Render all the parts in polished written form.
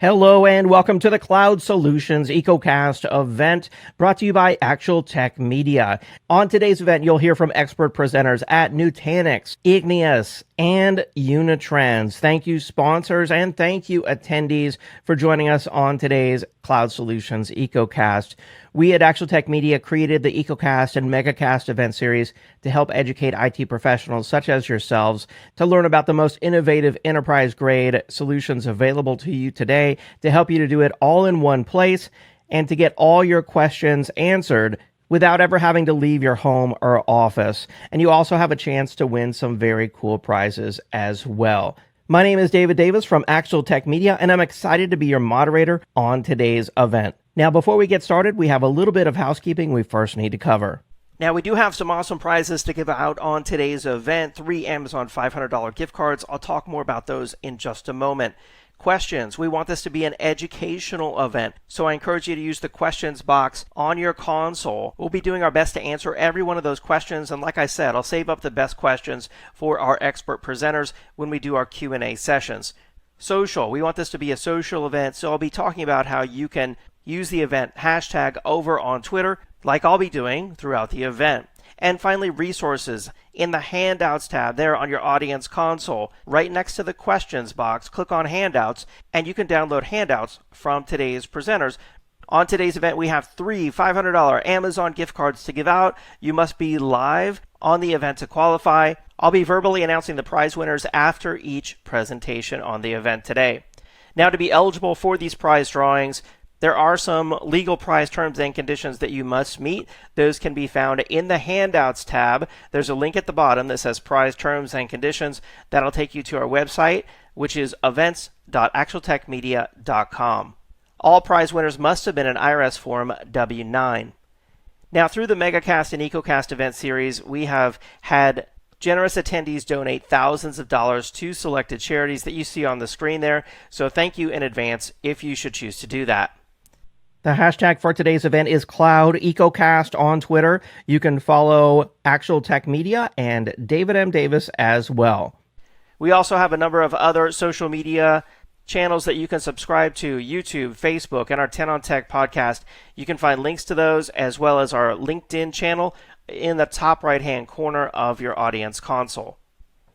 Hello and welcome to the Cloud Solutions EcoCast event brought to you by Actual Tech Media. On today's event, you'll hear from expert presenters at Nutanix, Igneous, and Unitrends. Thank you, sponsors, and thank you, attendees, for joining us on today's Cloud Solutions EcoCast. We at Actual Tech Media created the EcoCast and MegaCast event series to help educate IT professionals such as yourselves to learn about the most innovative enterprise-grade solutions available to you today to help you to do it all in one place and to get all your questions answered without ever having to leave your home or office. And you also have a chance to win some very cool prizes as well. My name is David Davis from Actual Tech Media, and I'm excited to be your moderator on today's event. Now, before we get started, we have a little bit of housekeeping we first need to cover. Now, we do have some awesome prizes to give out on today's event. 3 Amazon $500 gift cards. I'll talk more about those in just a moment. Questions. We want this to be an educational event, so I encourage you to use the questions box on your console. We'll be doing our best to answer every one of those questions, and like I said, I'll save up the best questions for our expert presenters when we do our Q&A sessions. Social. We want this to be a social event, so I'll be talking about how you can use the event hashtag over on Twitter, like I'll be doing throughout the event. And finally, resources. In the Handouts tab there on your audience console, right next to the questions box, click on Handouts, and you can download handouts from today's presenters. On today's event, we have 3 $500 Amazon gift cards to give out. You must be live on the event to qualify. I'll be verbally announcing the prize winners after each presentation on the event today. Now, to be eligible for these prize drawings, there are some legal prize terms and conditions that you must meet. Those can be found in the Handouts tab. There's a link at the bottom that says Prize Terms and Conditions. That'll take you to our website, which is events.actualtechmedia.com. All prize winners must have been an IRS Form W-9. Now, through the MegaCast and EcoCast event series, we have had generous attendees donate thousands of dollars to selected charities that you see on the screen there. So thank you in advance if you should choose to do that. The hashtag for today's event is Cloud EcoCast on Twitter. You can follow Actual Tech Media and David M. Davis as well. We also have a number of other social media channels that you can subscribe to: YouTube, Facebook, and our 10 on Tech podcast. You can find links to those as well as our LinkedIn channel in the top right-hand corner of your audience console.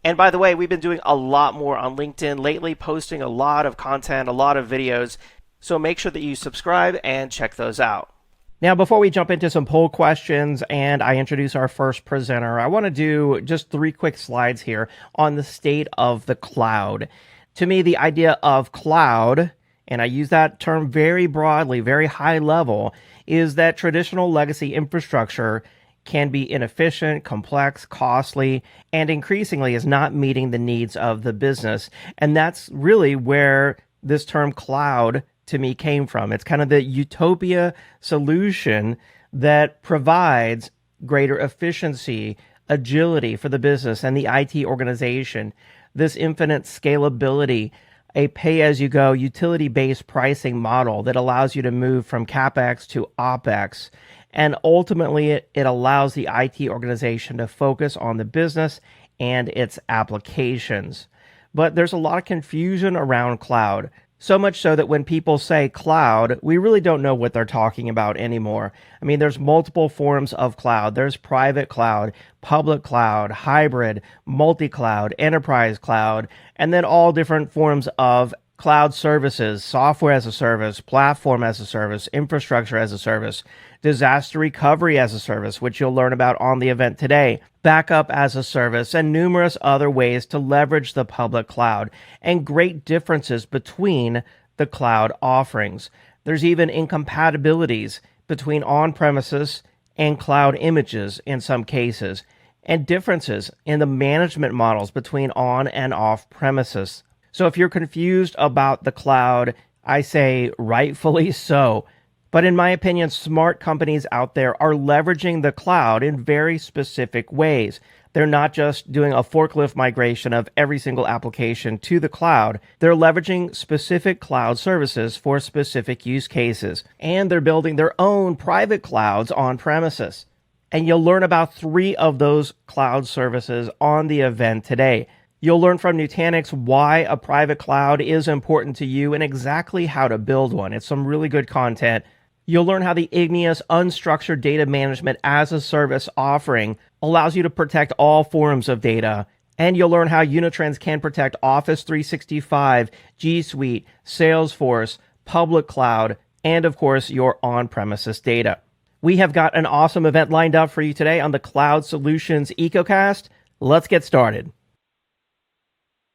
And by the way, we've been doing a lot more on LinkedIn lately, posting a lot of content, a lot of videos. So make sure that you subscribe and check those out. Now, before we jump into some poll questions and I introduce our first presenter, I want to do just 3 quick slides here on the state of the cloud. To me, the idea of cloud, and I use that term very broadly, very high level, is that traditional legacy infrastructure can be inefficient, complex, costly, and increasingly is not meeting the needs of the business. And that's really where this term cloud to me came from. It's kind of the utopia solution that provides greater efficiency, agility for the business and the IT organization, this infinite scalability, a pay-as-you-go utility-based pricing model that allows you to move from CapEx to OpEx. And ultimately, it allows the IT organization to focus on the business and its applications. But there's a lot of confusion around cloud. So much so that when people say cloud, we really don't know what they're talking about anymore. I mean, there's multiple forms of cloud. There's private cloud, public cloud, hybrid, multi-cloud, enterprise cloud, and then all different forms of cloud services: software as a service, platform as a service, infrastructure as a service, disaster recovery as a service, which you'll learn about on the event today, backup as a service, and numerous other ways to leverage the public cloud, and great differences between the cloud offerings. There's even incompatibilities between on-premises and cloud images in some cases, and differences in the management models between on and off premises. So if you're confused about the cloud, I say rightfully so. But in my opinion, smart companies out there are leveraging the cloud in very specific ways. They're not just doing a forklift migration of every single application to the cloud. They're leveraging specific cloud services for specific use cases. And they're building their own private clouds on premises. And you'll learn about 3 of those cloud services on the event today. You'll learn from Nutanix why a private cloud is important to you and exactly how to build one. It's some really good content. You'll learn how the Igneous unstructured data management as a service offering allows you to protect all forms of data. And you'll learn how Unitrends can protect Office 365, G Suite, Salesforce, public cloud, and of course, your on-premises data. We have got an awesome event lined up for you today on the Cloud Solutions EcoCast. Let's get started.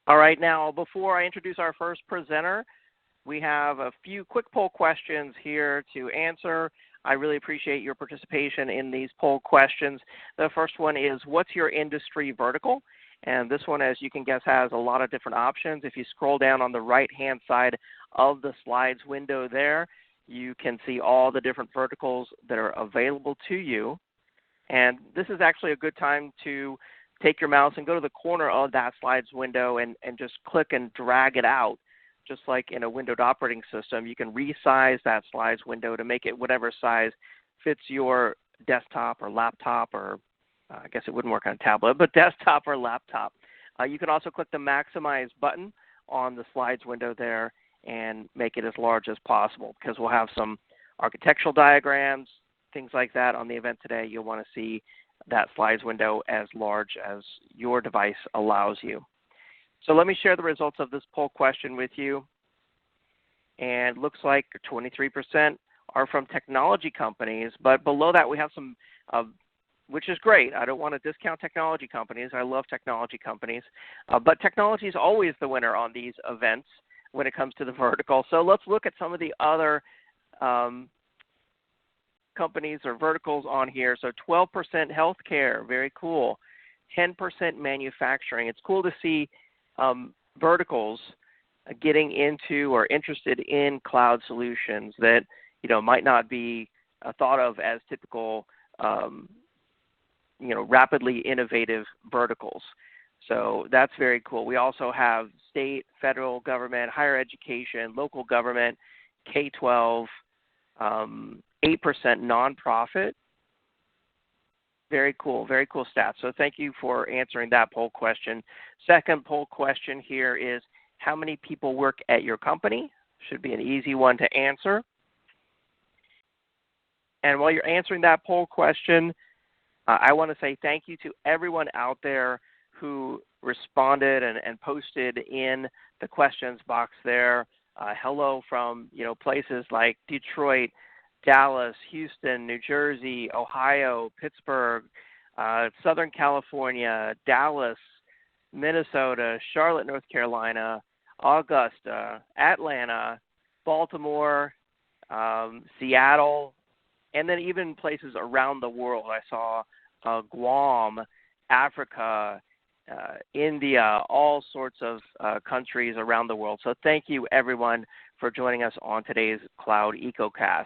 All right, now, before I introduce our first presenter, we have a few quick poll questions here to answer. I really appreciate your participation in these poll questions. The first one is, what's your industry vertical? And this one, as you can guess, has a lot of different options. If you scroll down on the right-hand side of the slides window there, you can see all the different verticals that are available to you. And this is actually a good time to take your mouse and go to the corner of that slides window and just click and drag it out. Just like in a windowed operating system, you can resize that slides window to make it whatever size fits your desktop or laptop, or I guess it wouldn't work on a tablet, but desktop or laptop. You can also click the maximize button on the slides window there and make it as large as possible, because we'll have some architectural diagrams, things like that on the event today. You'll want to see that slides window as large as your device allows you. So let me share the results of this poll question with you. And it looks like 23% are from technology companies, but below that we have some, which is great. I don't want to discount technology companies. I love technology companies. But technology is always the winner on these events when it comes to the vertical. So let's look at some of the other companies or verticals on here. So 12% healthcare, very cool. 10% manufacturing. It's cool to see verticals getting into or interested in cloud solutions that might not be thought of as typical rapidly innovative verticals. So that's very cool. We also have state, federal government, higher education, local government, K-12, 8% nonprofit. Very cool stats. So thank you for answering that poll question. Second poll question here is, how many people work at your company? Should be an easy one to answer. And while you're answering that poll question, I want to say thank you to everyone out there who responded and posted in the questions box there. Hello from places like Detroit, Dallas, Houston, New Jersey, Ohio, Pittsburgh, Southern California, Dallas, Minnesota, Charlotte, North Carolina, Augusta, Atlanta, Baltimore, Seattle, and then even places around the world. I saw Guam, Africa, India, all sorts of countries around the world. So thank you, everyone, for joining us on today's Cloud EcoCast.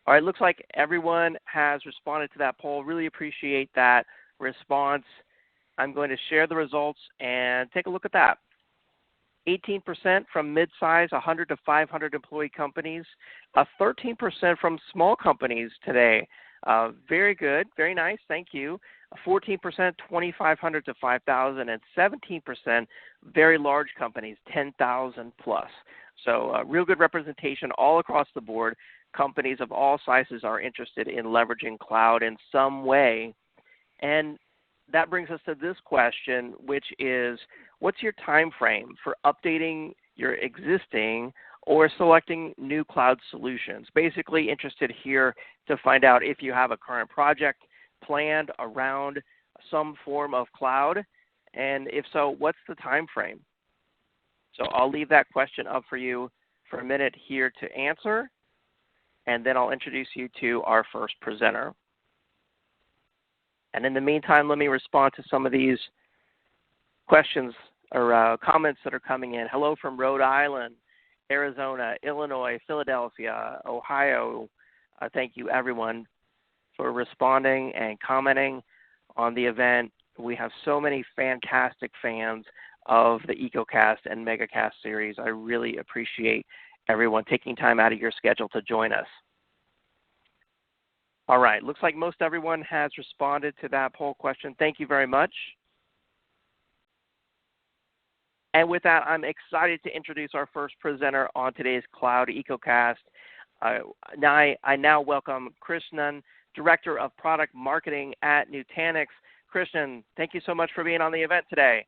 All right, looks like everyone has responded to that poll. Really appreciate that response. I'm going to share the results and take a look at that. 18% from mid-size, 100 to 500 employee companies, 13% from small companies today. Very good, very nice, thank you. 14%, 2,500 to 5,000, and 17% very large companies, 10,000 plus. So real good representation all across the board. Companies of all sizes are interested in leveraging cloud in some way. And that brings us to this question, which is, what's your time frame for updating your existing or selecting new cloud solutions? Basically interested here to find out if you have a current project planned around some form of cloud, and if so, what's the time frame? So I'll leave that question up for you for a minute here to answer, and then I'll introduce you to our first presenter. And in the meantime, let me respond to some of these questions or comments that are coming in. Hello from Rhode Island, Arizona, Illinois, Philadelphia, Ohio. Thank you, everyone, for responding and commenting on the event. We have so many fantastic fans of the EcoCast and MegaCast series. I really appreciate everyone taking time out of your schedule to join us. All right, looks like most everyone has responded to that poll question. Thank you very much. And with that, I'm excited to introduce our first presenter on today's Cloud EcoCast. I now welcome Krishnan, Director of Product Marketing at Nutanix. Krishnan, thank you so much for being on the event today.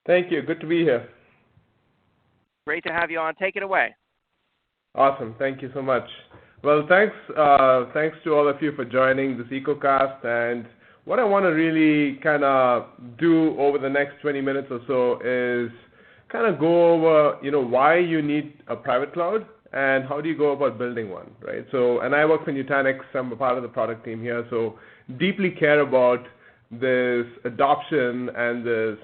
Thank you. Good to be here. Great to have you on. Take it away. Awesome. Thank you so much. Well, thanks to all of you for joining this EcoCast. And what I want to really kind of do over the next 20 minutes or so is kind of go over, why you need a private cloud and how do you go about building one, right? So, and I work for Nutanix. I'm a part of the product team here, so deeply care about this adoption and this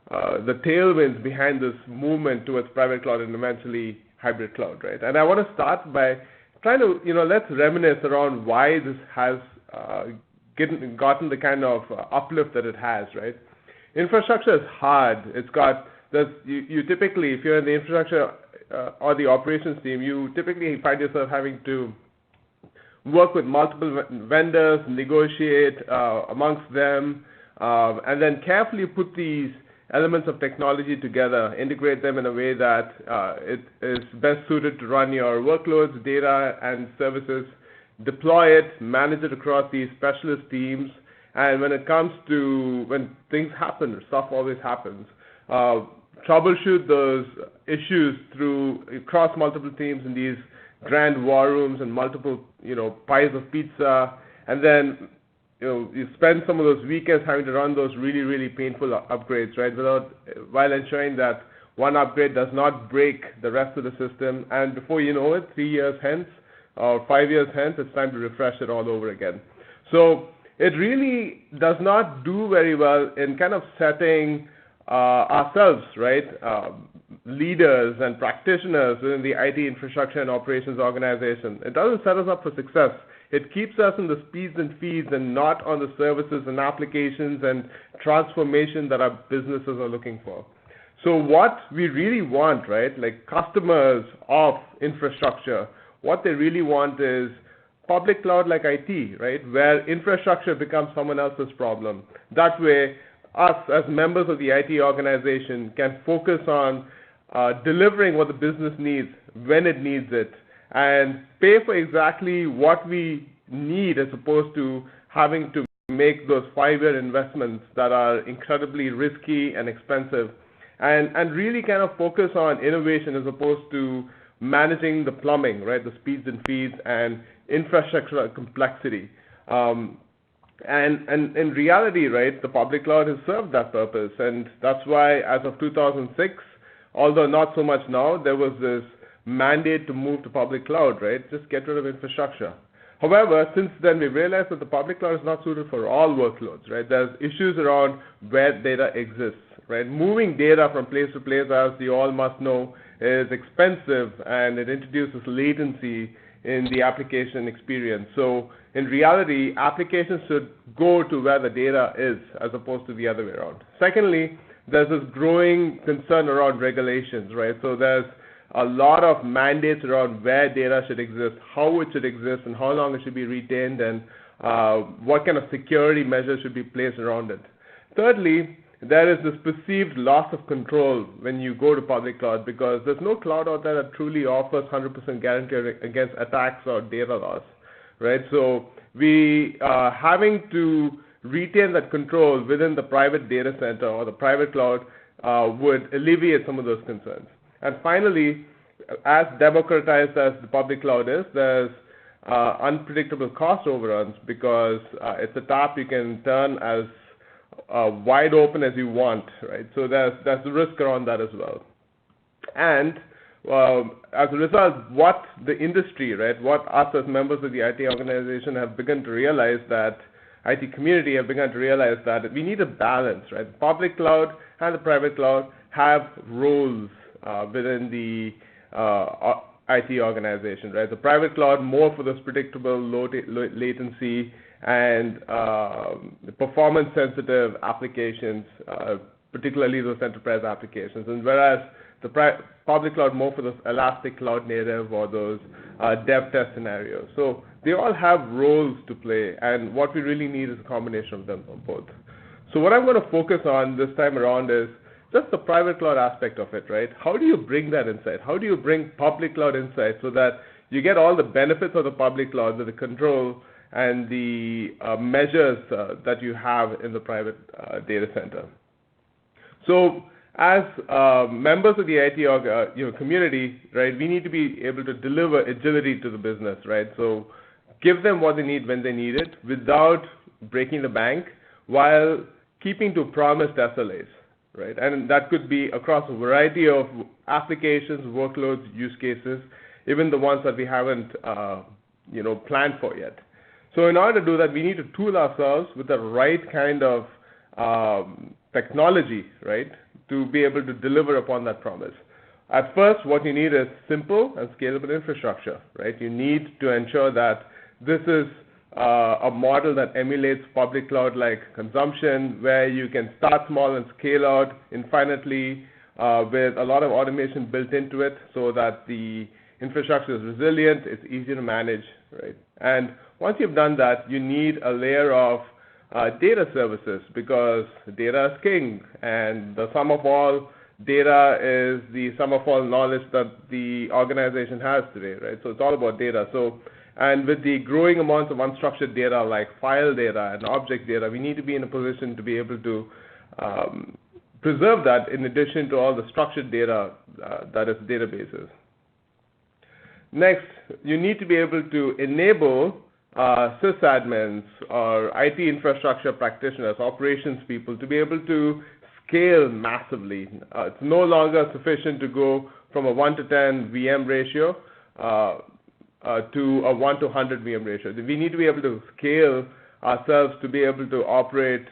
the tailwinds behind this movement towards private cloud and eventually hybrid cloud, right? And I want to start by trying to, let's reminisce around why this has gotten the kind of uplift that it has, right? Infrastructure is hard. It's got, you typically, if you're in the infrastructure or the operations team, you typically find yourself having to work with multiple vendors, negotiate amongst them, and then carefully put these elements of technology together, integrate them in a way that it is best suited to run your workloads, data, and services, deploy it, manage it across these specialist teams, and when it comes to, when things happen, stuff always happens, troubleshoot those issues across multiple teams in these grand war rooms and multiple, pies of pizza, and then you spend some of those weekends having to run those really, really painful upgrades, right? While ensuring that one upgrade does not break the rest of the system, and before you know it, 3 years hence or 5 years hence, it's time to refresh it all over again. So it really does not do very well in kind of setting ourselves, right? Leaders and practitioners within the IT infrastructure and operations organization. It doesn't set us up for success. It keeps us in the speeds and feeds and not on the services and applications and transformation that our businesses are looking for. So what we really want, right, like customers of infrastructure, what they really want is public cloud like IT, right, where infrastructure becomes someone else's problem. That way, us as members of the IT organization can focus on delivering what the business needs when it needs it, and pay for exactly what we need as opposed to having to make those 5-year investments that are incredibly risky and expensive, and really kind of focus on innovation as opposed to managing the plumbing, right, the speeds and feeds and infrastructure complexity. And in reality, right, the public cloud has served that purpose, and that's why as of 2006, although not so much now, there was this mandate to move to public cloud, right? Just get rid of infrastructure. However, since then we've realized that the public cloud is not suited for all workloads, right? There's issues around where data exists, right? Moving data from place to place, as you all must know, is expensive and it introduces latency in the application experience. So in reality, applications should go to where the data is as opposed to the other way around. Secondly, there's this growing concern around regulations, right? So there's a lot of mandates around where data should exist, how it should exist, and how long it should be retained, and what kind of security measures should be placed around it. Thirdly, there is this perceived loss of control when you go to public cloud because there's no cloud out there that truly offers 100% guarantee against attacks or data loss, right? So we having to retain that control within the private data center or the private cloud would alleviate some of those concerns. And finally, as democratized as the public cloud is, there's unpredictable cost overruns because it's a tap you can turn as wide open as you want, right? So there's the risk around that as well. And as a result, what the industry, right, what us as members of the IT organization have begun to realize that IT community have begun to realize that we need a balance, right? The public cloud and the private cloud have roles within the IT organization, right? The private cloud more for those predictable low latency and performance-sensitive applications, particularly those enterprise applications, and whereas the public cloud more for those elastic cloud native or those dev test scenarios. So they all have roles to play, and what we really need is a combination of them both. So what I'm going to focus on this time around is just the private cloud aspect of it, right? How do you bring that insight? How do you bring public cloud insight so that you get all the benefits of the public cloud, the control and the measures that you have in the private data center? So as members of the IT community, right, we need to be able to deliver agility to the business, right? So give them what they need when they need it without breaking the bank while keeping to promised SLAs, right? And that could be across a variety of applications, workloads, use cases, even the ones that we haven't planned for yet. So in order to do that, we need to tool ourselves with the right kind of technology, right, to be able to deliver upon that promise. At first, what you need is simple and scalable infrastructure, right? You need to ensure that this is a model that emulates public cloud-like consumption, where you can start small and scale out infinitely with a lot of automation built into it so that the infrastructure is resilient, it's easy to manage, right? And once you've done that, you need a layer of data services, because data is king, and the sum of all data is the sum of all knowledge that the organization has today, right? So it's all about data. And with the growing amounts of unstructured data like file data and object data, we need to be in a position to be able to preserve that in addition to all the structured data that is databases. Next, you need to be able to enable sysadmins or IT infrastructure practitioners, operations people, to be able to scale massively. It's no longer sufficient to go from a 1 to 10 VM ratio to a 1 to 100 VM ratio. We need to be able to scale ourselves to be able to operate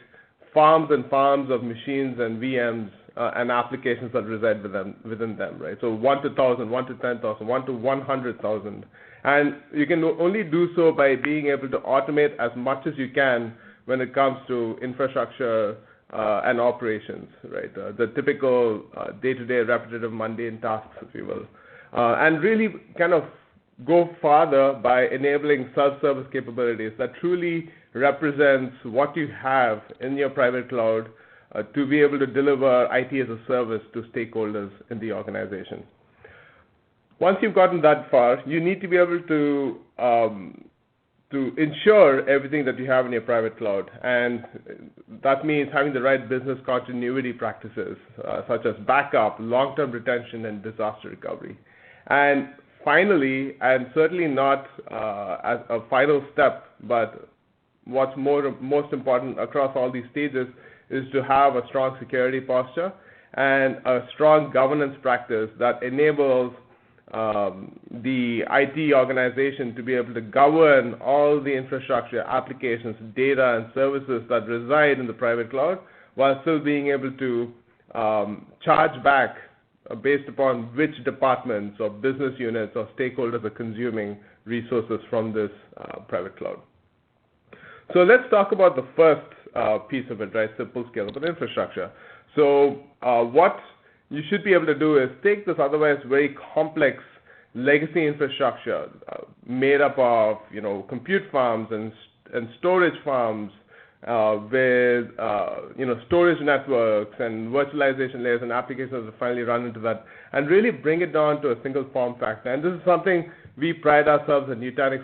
farms and farms of machines and VMs and applications that reside within them, right? So 1 to 1,000, 1 to 10,000, 1 to 100,000. And you can only do so by being able to automate as much as you can when it comes to infrastructure and operations, right? The typical day-to-day repetitive mundane tasks, if you will. And really kind of go farther by enabling self-service capabilities that truly represents what you have in your private cloud to be able to deliver IT as a service to stakeholders in the organization. Once you've gotten that far, you need to be able to ensure everything that you have in your private cloud, and that means having the right business continuity practices, such as backup, long-term retention, and disaster recovery. And finally, and certainly not as a final step, but what's most important across all these stages is to have a strong security posture and a strong governance practice that enables the IT organization to be able to govern all the infrastructure, applications, data, and services that reside in the private cloud, while still being able to charge back based upon which departments or business units or stakeholders are consuming resources from this private cloud. So let's talk about the first piece of it, right? Simple, scalable infrastructure. So what you should be able to do is take this otherwise very complex legacy infrastructure made up of, compute farms and storage farms with, storage networks and virtualization layers and applications that finally run into that, and really bring it down to a single form factor. And this is something we pride ourselves at Nutanix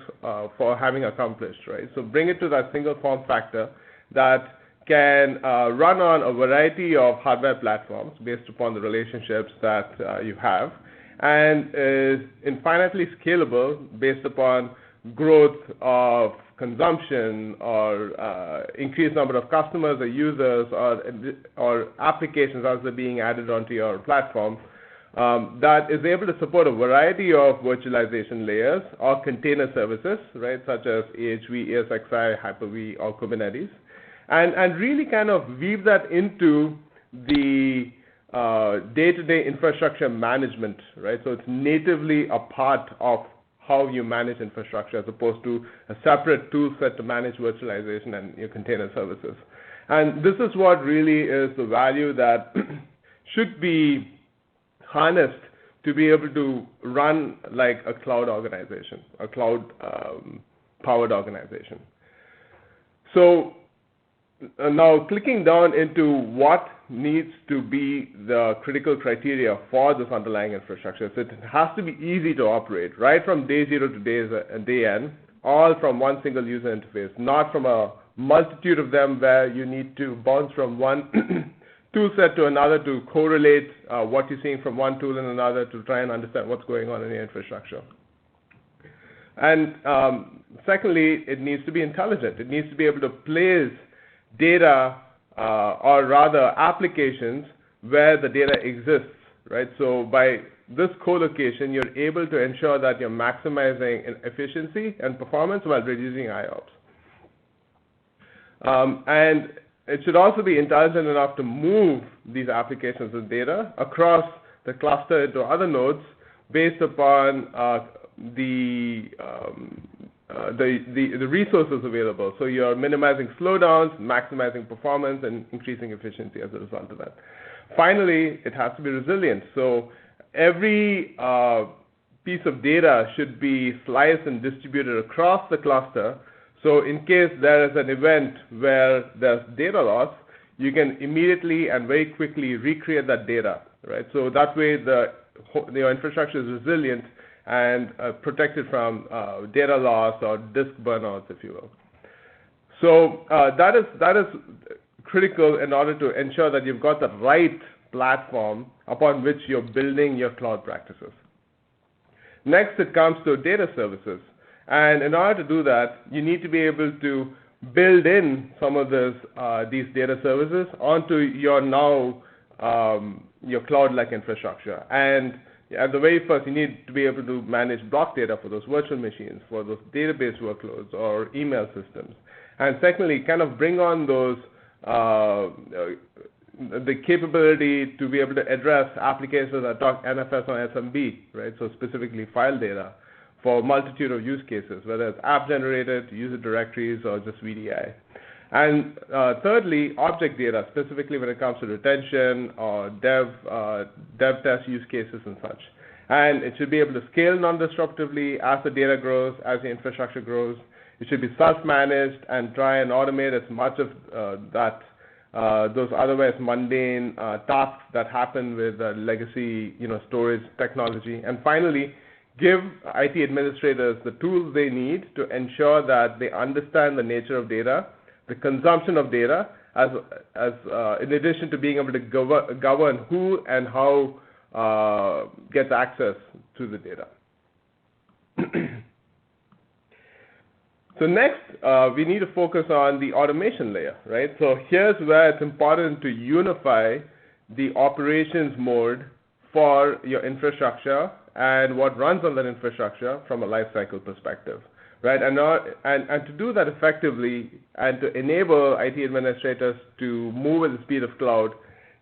for having accomplished, right? So bring it to that single form factor that can run on a variety of hardware platforms based upon the relationships that you have, and is infinitely scalable based upon growth of consumption or increased number of customers or users or applications as they're being added onto your platform, that is able to support a variety of virtualization layers or container services, right, such as AHV, ESXi, Hyper-V, or Kubernetes, and really kind of weave that into the day-to-day infrastructure management, right? So it's natively a part of how you manage infrastructure as opposed to a separate tool set to manage virtualization and your container services. And this is what really is the value that should be harnessed to be able to run like a cloud organization, a cloud-powered organization. So now clicking down into what needs to be the critical criteria for this underlying infrastructure. So it has to be easy to operate, right from day zero to day end, all from one single user interface, not from a multitude of them where you need to bounce from one tool set to another to correlate what you're seeing from one tool and another to try and understand what's going on in your infrastructure. And secondly, it needs to be intelligent. It needs to be able to place data or rather applications where the data exists, right? So by this co-location, you're able to ensure that you're maximizing efficiency and performance while reducing IOPS. And it should also be intelligent enough to move these applications and data across the cluster into other nodes based upon the resources available. So you're minimizing slowdowns, maximizing performance, and increasing efficiency as a result of that. Finally, it has to be resilient. So every piece of data should be sliced and distributed across the cluster. So in case there is an event where there's data loss, you can immediately and very quickly recreate that data, right? So that way your infrastructure is resilient and protected from data loss or disk burnouts, if you will. So that is critical in order to ensure that you've got the right platform upon which you're building your cloud practices. Next, it comes to data services. And in order to do that, you need to be able to build in some of these data services onto your your cloud-like infrastructure. And at the very first, you need to be able to manage block data for those virtual machines, for those database workloads or email systems. And secondly, kind of bring on those the capability to be able to address applications that talk NFS or SMB, right? So specifically file data for a multitude of use cases, whether it's app-generated, user directories, or just VDI. And thirdly, object data, specifically when it comes to retention or dev test use cases and such. And it should be able to scale non-disruptively as the data grows, as the infrastructure grows. It should be self-managed and try and automate as much of those otherwise mundane tasks that happen with legacy, storage technology. And finally, give IT administrators the tools they need to ensure that they understand the nature of data, the consumption of data, as in addition to being able to govern who and how gets access to the data. So next, we need to focus on the automation layer, right? So here's where it's important to unify the operations mode for your infrastructure and what runs on that infrastructure from a lifecycle perspective, right? And to do that effectively and to enable IT administrators to move at the speed of cloud,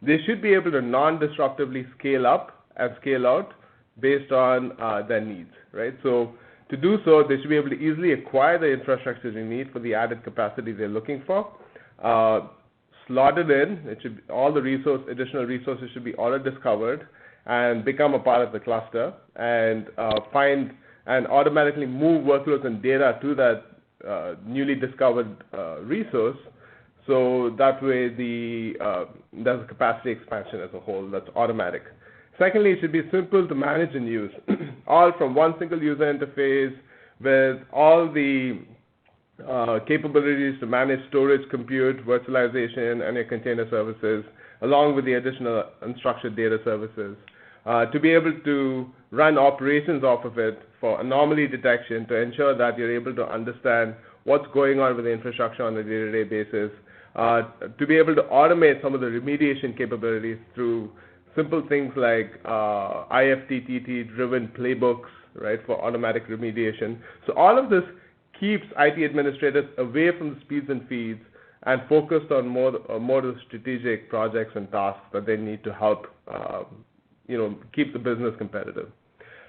they should be able to non-disruptively scale up and scale out based on their needs, right? So to do so, they should be able to easily acquire the infrastructure they need for the added capacity they're looking for, slot it in. All the additional resources should be auto-discovered and become a part of the cluster, and find and automatically move workloads and data to that newly discovered resource. So that way there's a capacity expansion as a whole that's automatic. Secondly, it should be simple to manage and use, all from one single user interface with all the capabilities to manage storage, compute, virtualization, and your container services, along with the additional unstructured data services, to be able to run operations off of it for anomaly detection to ensure that you're able to understand what's going on with the infrastructure on a day-to-day basis, to be able to automate some of the remediation capabilities through simple things like IFTTT-driven playbooks, right, for automatic remediation. So all of this keeps IT administrators away from the speeds and feeds and focused on more of the strategic projects and tasks that they need to help keep the business competitive.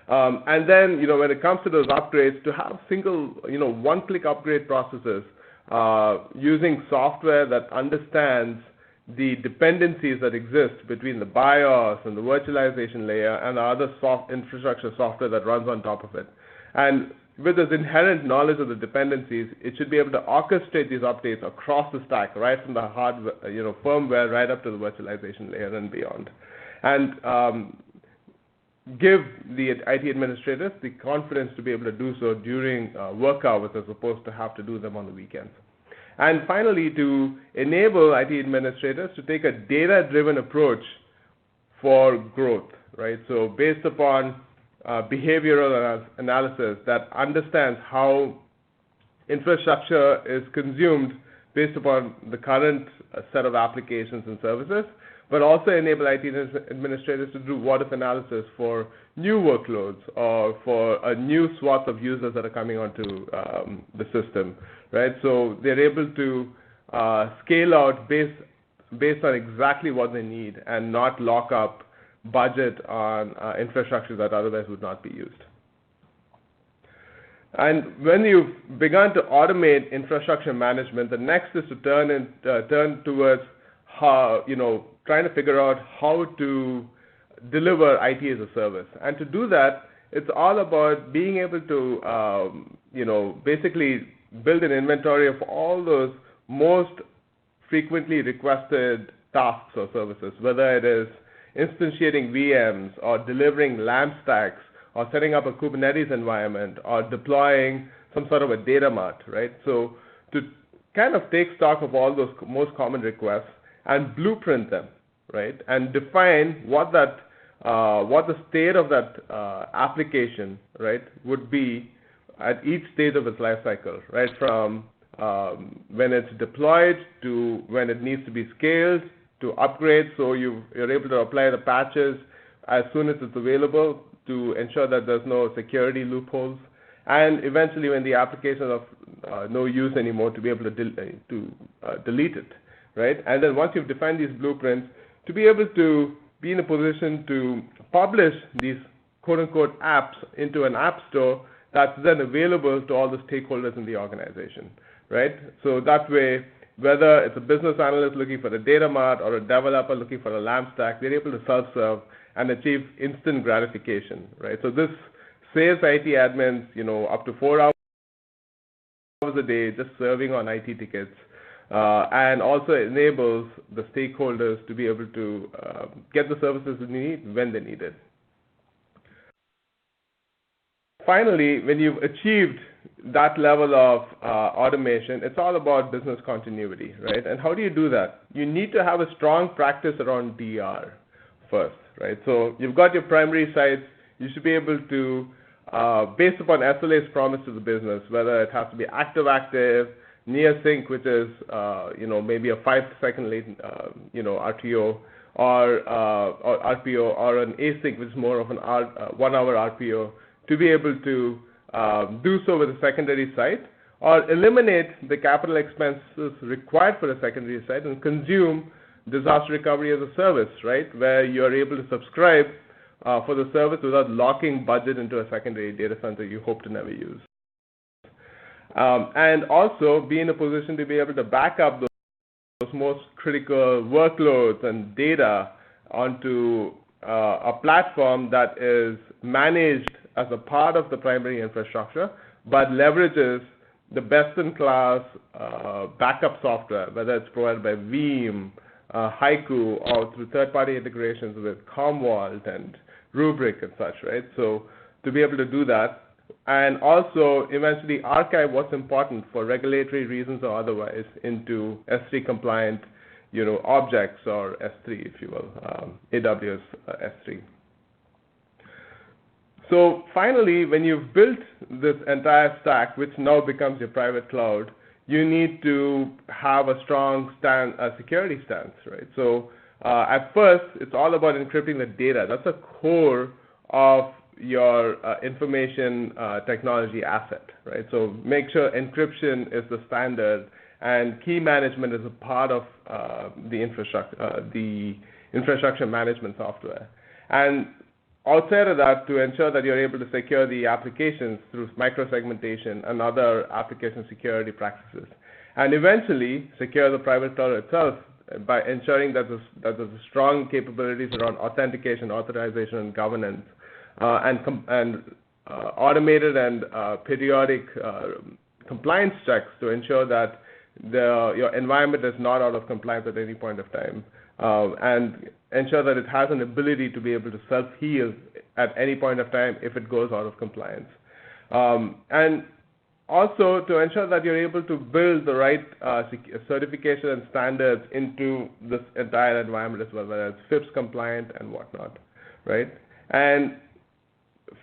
And then, when it comes to those upgrades, to have single, one-click upgrade processes using software that understands the dependencies that exist between the BIOS and the virtualization layer and the other infrastructure software that runs on top of it. And with this inherent knowledge of the dependencies, it should be able to orchestrate these updates across the stack, right from the hardware, firmware, right up to the virtualization layer and beyond, and give the IT administrators the confidence to be able to do so during work hours as opposed to have to do them on the weekends. And finally, to enable IT administrators to take a data-driven approach for growth, right? So based upon behavioral analysis that understands how infrastructure is consumed based upon the current set of applications and services, but also enable IT administrators to do what-if analysis for new workloads or for a new swath of users that are coming onto the system, right? So they're able to scale out based on exactly what they need and not lock up budget on infrastructure that otherwise would not be used. And when you've begun to automate infrastructure management, the next is to turn towards how, trying to figure out how to deliver IT as a service. And to do that, it's all about being able to, basically build an inventory of all those most frequently requested tasks or services, whether it is instantiating VMs or delivering LAMP stacks or setting up a Kubernetes environment or deploying some sort of a data mart, right? So to kind of take stock of all those most common requests and blueprint them, right? And define what the state of that application, right, would be at each stage of its life cycle, right? From when it's deployed to when it needs to be scaled to upgrade, so you're able to apply the patches as soon as it's available to ensure that there's no security loopholes, and eventually when the application is of no use anymore, to be able to delete it, right? And then once you've defined these blueprints, to be able to be in a position to publish these quote-unquote apps into an app store that's then available to all the stakeholders in the organization, right? So that way, whether it's a business analyst looking for a data mart or a developer looking for a LAMP stack, they're able to self-serve and achieve instant gratification, right? So this saves IT admins, up to 4 hours a day just serving on IT tickets, and also enables the stakeholders to be able to get the services they need when they need it. Finally, when you've achieved that level of automation, it's all about business continuity, right? And how do you do that? You need to have a strong practice around DR first, right? So you've got your primary sites. You should be able to, based upon SLA's promise to the business, whether it has to be active-active, near sync, which is, maybe a 5-second late, RTO, or RPO, or an async, which is more of an 1-hour RPO, to be able to do so with a secondary site, or eliminate the capital expenses required for a secondary site and consume disaster recovery as a service, right, where you're able to subscribe for the service without locking budget into a secondary data center you hope to never use. And also be in a position to be able to back up those most critical workloads and data onto a platform that is managed as a part of the primary infrastructure, but leverages the best-in-class backup software, whether it's provided by Veeam, Haiku, or through third-party integrations with Commvault and Rubrik and such, right? So to be able to do that, and also eventually archive what's important for regulatory reasons or otherwise into S3 compliant, objects, or S3, if you will, AWS S3. So finally, when you've built this entire stack, which now becomes your private cloud, you need to have a strong security stance, right? So at first, it's all about encrypting the data. That's a core of your information technology asset, right? So make sure encryption is the standard, and key management is a part of the infrastructure management software. And outside of that, to ensure that you're able to secure the applications through microsegmentation and other application security practices. And eventually, secure the private cloud itself by ensuring that there's strong capabilities around authentication, authorization, and governance, and automated and periodic compliance checks to ensure that your environment is not out of compliance at any point of time, and ensure that it has an ability to be able to self-heal at any point of time if it goes out of compliance. And also to ensure that you're able to build the right certification and standards into this entire environment as well, whether it's FIPS compliant and whatnot, right? And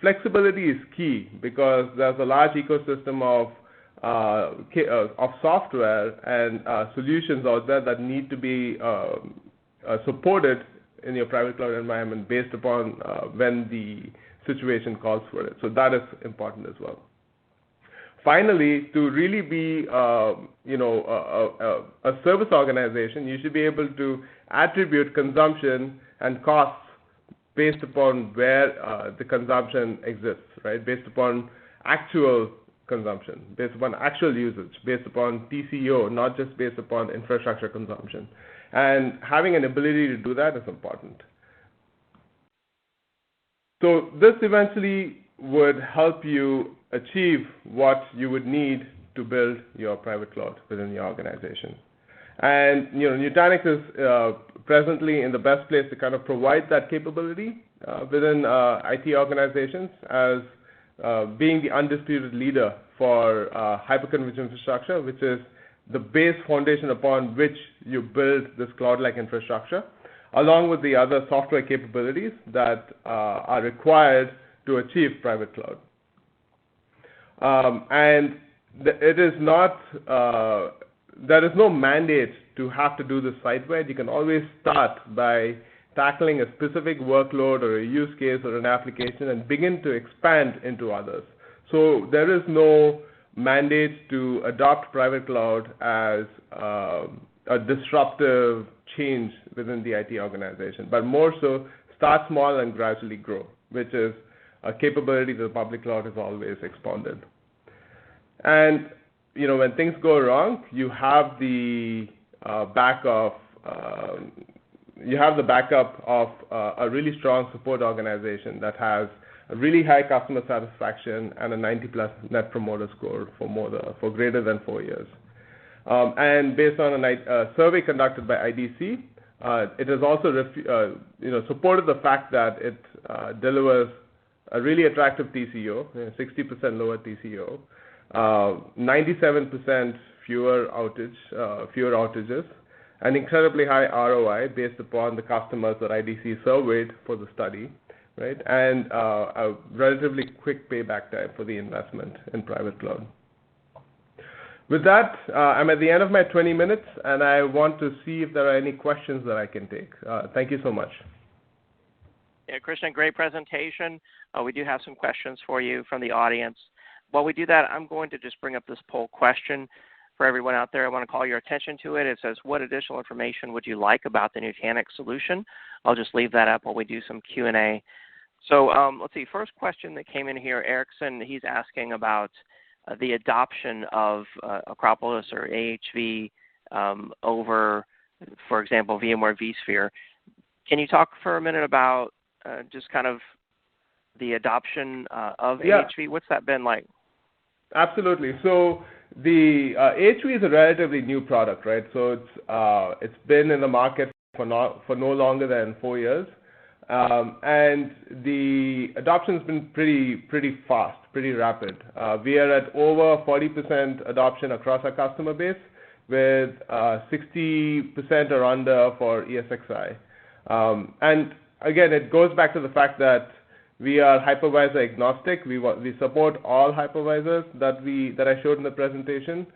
flexibility is key because there's a large ecosystem of software and solutions out there that need to be supported in your private cloud environment based upon when the situation calls for it. So that is important as well. Finally, to really be a service organization, you should be able to attribute consumption and costs based upon where the consumption exists, right? Based upon actual consumption, based upon actual usage, based upon TCO, not just based upon infrastructure consumption. And having an ability to do that is important. So this eventually would help you achieve what you would need to build your private cloud within your organization. And Nutanix is presently in the best place to kind of provide that capability within IT organizations as being the undisputed leader for hyperconverged infrastructure, which is the base foundation upon which you build this cloud-like infrastructure, along with the other software capabilities that are required to achieve private cloud. And it is not, there is no mandate to have to do this site-wide. You can always start by tackling a specific workload or a use case or an application and begin to expand into others. So there is no mandate to adopt private cloud as a disruptive change within the IT organization, but more so start small and gradually grow, which is a capability that the public cloud has always expounded. And when things go wrong, you have the backup of a really strong support organization that has a really high customer satisfaction and a 90+ net promoter score for greater than 4 years. And based on a survey conducted by IDC, it has also supported the fact that it delivers a really attractive TCO, 60% lower TCO, 97% fewer outages, an incredibly high ROI based upon the customers that IDC surveyed for the study, right? And a relatively quick payback time for the investment in private cloud. With that, I'm at the end of my 20 minutes, and I want to see if there are any questions that I can take. Thank you so much. Yeah, Krishna, great presentation. We do have some questions for you from the audience. While we do that, I'm going to just bring up this poll question for everyone out there. I want to call your attention to it. It says, what additional information would you like about the Nutanix solution? I'll just leave that up while we do some Q&A. So let's see, first question that came in here, Erickson, he's asking about the adoption of Acropolis or AHV over, for example, VMware vSphere. Can you talk for a minute about just kind of the adoption of AHV? What's that been like? Absolutely. So the AHV is a relatively new product, right? So it's been in the market for no longer than 4 years. And the adoption has been pretty fast, pretty rapid. We are at over 40% adoption across our customer base, with 60% or under for ESXi. And again, it goes back to the fact that we are hypervisor agnostic. We support all hypervisors that I showed in the presentation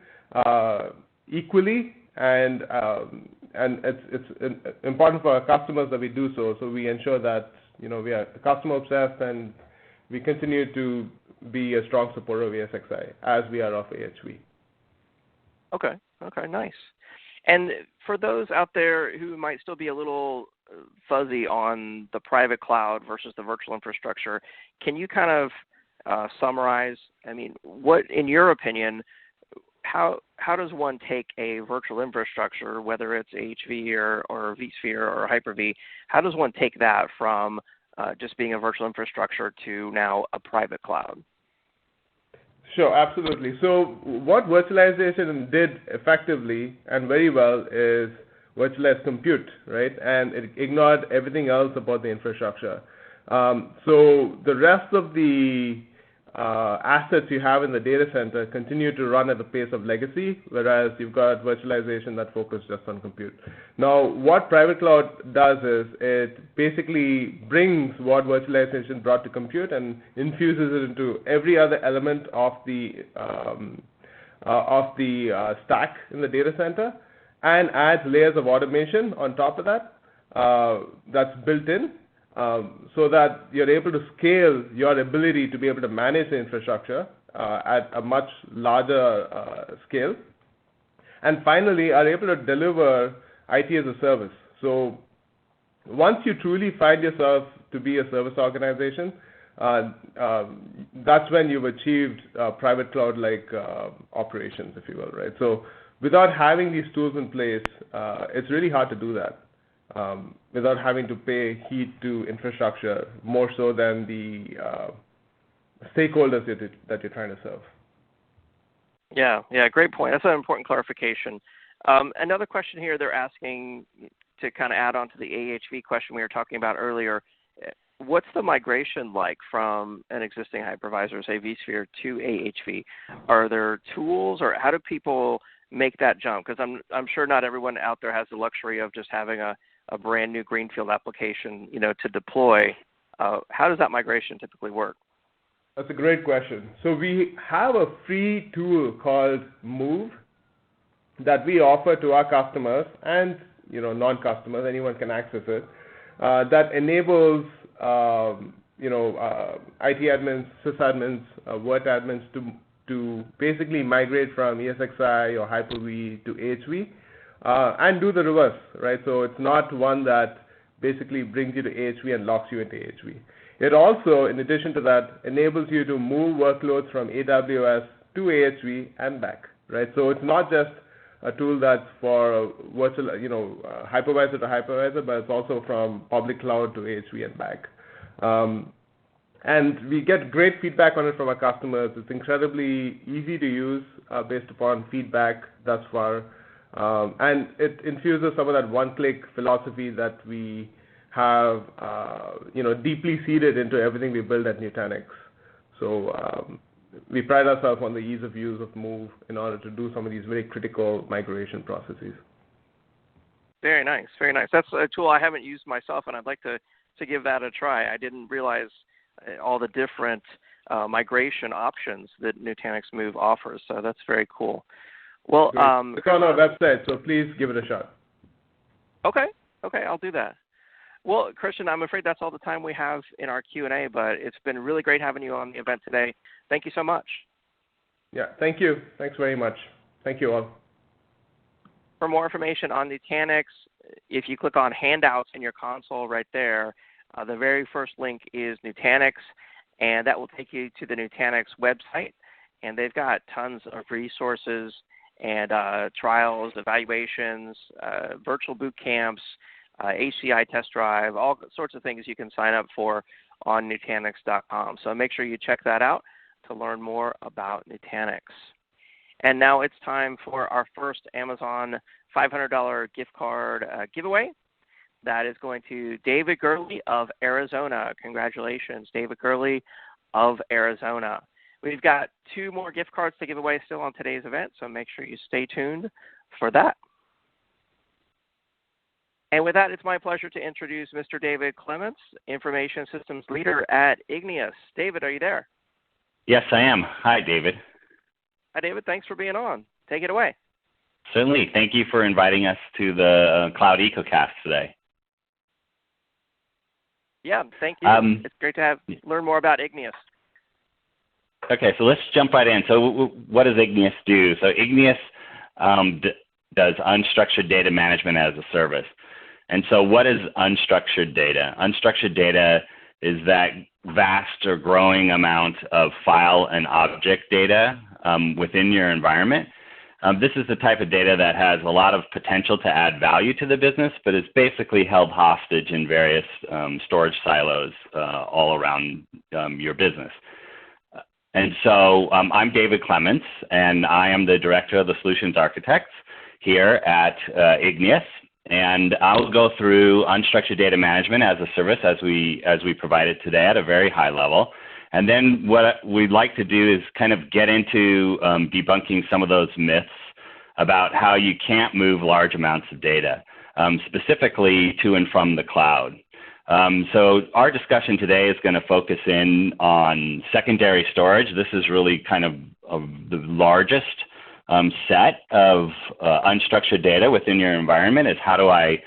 equally, and it's important for our customers that we do so. So we ensure that we are customer obsessed, and we continue to be a strong supporter of ESXi as we are of AHV. Okay, nice. And for those out there who might still be a little fuzzy on the private cloud versus the virtual infrastructure, can you kind of summarize, what, in your opinion, how does one take a virtual infrastructure, whether it's HV or vSphere or Hyper-V, how does one take that from just being a virtual infrastructure to now a private cloud? Sure, absolutely. So what virtualization did effectively and very well is virtualize compute, right? And it ignored everything else about the infrastructure. So the rest of the assets you have in the data center continue to run at the pace of legacy, whereas you've got virtualization that focuses just on compute. Now, what private cloud does is it basically brings what virtualization brought to compute and infuses it into every other element of the stack in the data center, and adds layers of automation on top of that that's built in. So that you're able to scale your ability to be able to manage the infrastructure at a much larger scale. And finally, are able to deliver IT as a service. So once you truly find yourself to be a service organization, that's when you've achieved private cloud-like operations, if you will, right? So without having these tools in place, it's really hard to do that. Without having to pay heed to infrastructure more so than the stakeholders that you're trying to serve. Yeah, great point. That's an important clarification. Another question here, they're asking to kind of add on to the AHV question we were talking about earlier. What's the migration like from an existing hypervisor, say vSphere, to AHV? Are there tools, or how do people make that jump? Because I'm sure not everyone out there has the luxury of just having a brand new greenfield application, to deploy. How does that migration typically work? That's a great question. So we have a free tool called Move that we offer to our customers and non-customers. Anyone can access it. That enables IT admins, sysadmins, Word admins to basically migrate from ESXi or Hyper-V to AHV. And do the reverse, right? So it's not one that basically brings you to AHV and locks you into AHV. It also, in addition to that, enables you to move workloads from AWS to AHV and back, right? So it's not just a tool that's for virtual, hypervisor to hypervisor, but it's also from public cloud to AHV and back. And we get great feedback on it from our customers. It's incredibly easy to use based upon feedback thus far. And it infuses some of that one-click philosophy that we have, deeply seeded into everything we build at Nutanix. So we pride ourselves on the ease of use of Move in order to do some of these very critical migration processes. Very nice, very nice. That's a tool I haven't used myself, and I'd like to give that a try. I didn't realize all the different migration options that Nutanix Move offers, so that's very cool. Well, it's on our website, so please give it a shot. Okay, I'll do that. Well, Christian, I'm afraid that's all the time we have in our Q&A, but it's been really great having you on the event today. Thank you so much. Yeah, thank you. Thanks very much. Thank you all. For more information on Nutanix, if you click on handouts in your console right there, the very first link is Nutanix, and that will take you to the Nutanix website. And they've got tons of resources and trials, evaluations, virtual boot camps, HCI test drive, all sorts of things you can sign up for on Nutanix.com. So make sure you check that out to learn more about Nutanix. And now it's time for our first Amazon $500 gift card giveaway. That is going to David Gurley of Arizona. Congratulations, David Gurley of Arizona. We've got 2 more gift cards to give away still on today's event, so make sure you stay tuned for that. And with that, it's my pleasure to introduce Mr. David Clements, Information Systems Leader at Igneous. David, are you there? Yes, I am. Hi, David. Hi, David. Thanks for being on. Take it away. Certainly. Thank you for inviting us to the Cloud EcoCast today. Yeah, thank you. It's great to learn more about Igneous. Okay, so let's jump right in. So what does Igneous do? So Igneous does unstructured data management as a service. And so what is unstructured data? Unstructured data is that vast or growing amount of file and object data within your environment This is the type of data that has a lot of potential to add value to the business, but is basically held hostage in various storage silos all around your business. And so I'm David Clements, and I am the Director of the Solutions Architects here at Igneous. And I'll go through unstructured data management as a service as we provide it today at a very high level. And then what we'd like to do is kind of get into debunking some of those myths about how you can't move large amounts of data, specifically to and from the cloud. So our discussion today is going to focus in on secondary storage. This is really kind of the largest set of unstructured data within your environment. Is how do I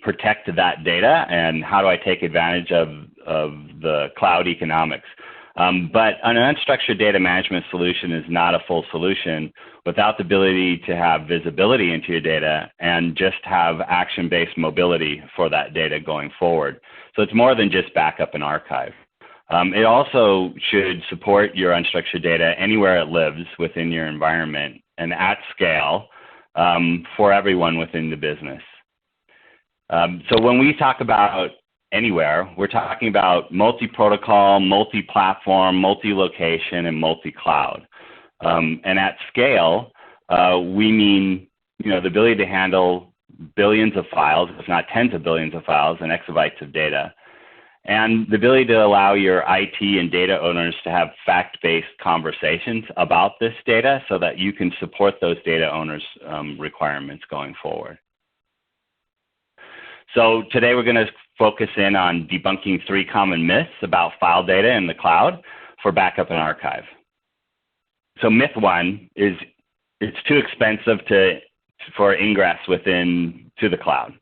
protect that data, and how do I take advantage of the cloud economics? But an unstructured data management solution is not a full solution without the ability to have visibility into your data and just have action-based mobility for that data going forward. So it's more than just backup and archive. It also should support your unstructured data anywhere it lives within your environment and at scale for everyone within the business. So when we talk about anywhere, we're talking about multi-protocol, multi-platform, multi-location, and multi-cloud. And at scale, we mean the ability to handle billions of files, if not tens of billions of files, and exabytes of data. And the ability to allow your IT and data owners to have fact-based conversations about this data so that you can support those data owners' requirements going forward. So today we're going to focus in on debunking 3 common myths about file data in the cloud for backup and archive. So myth 1 is it's too expensive for ingress to the cloud.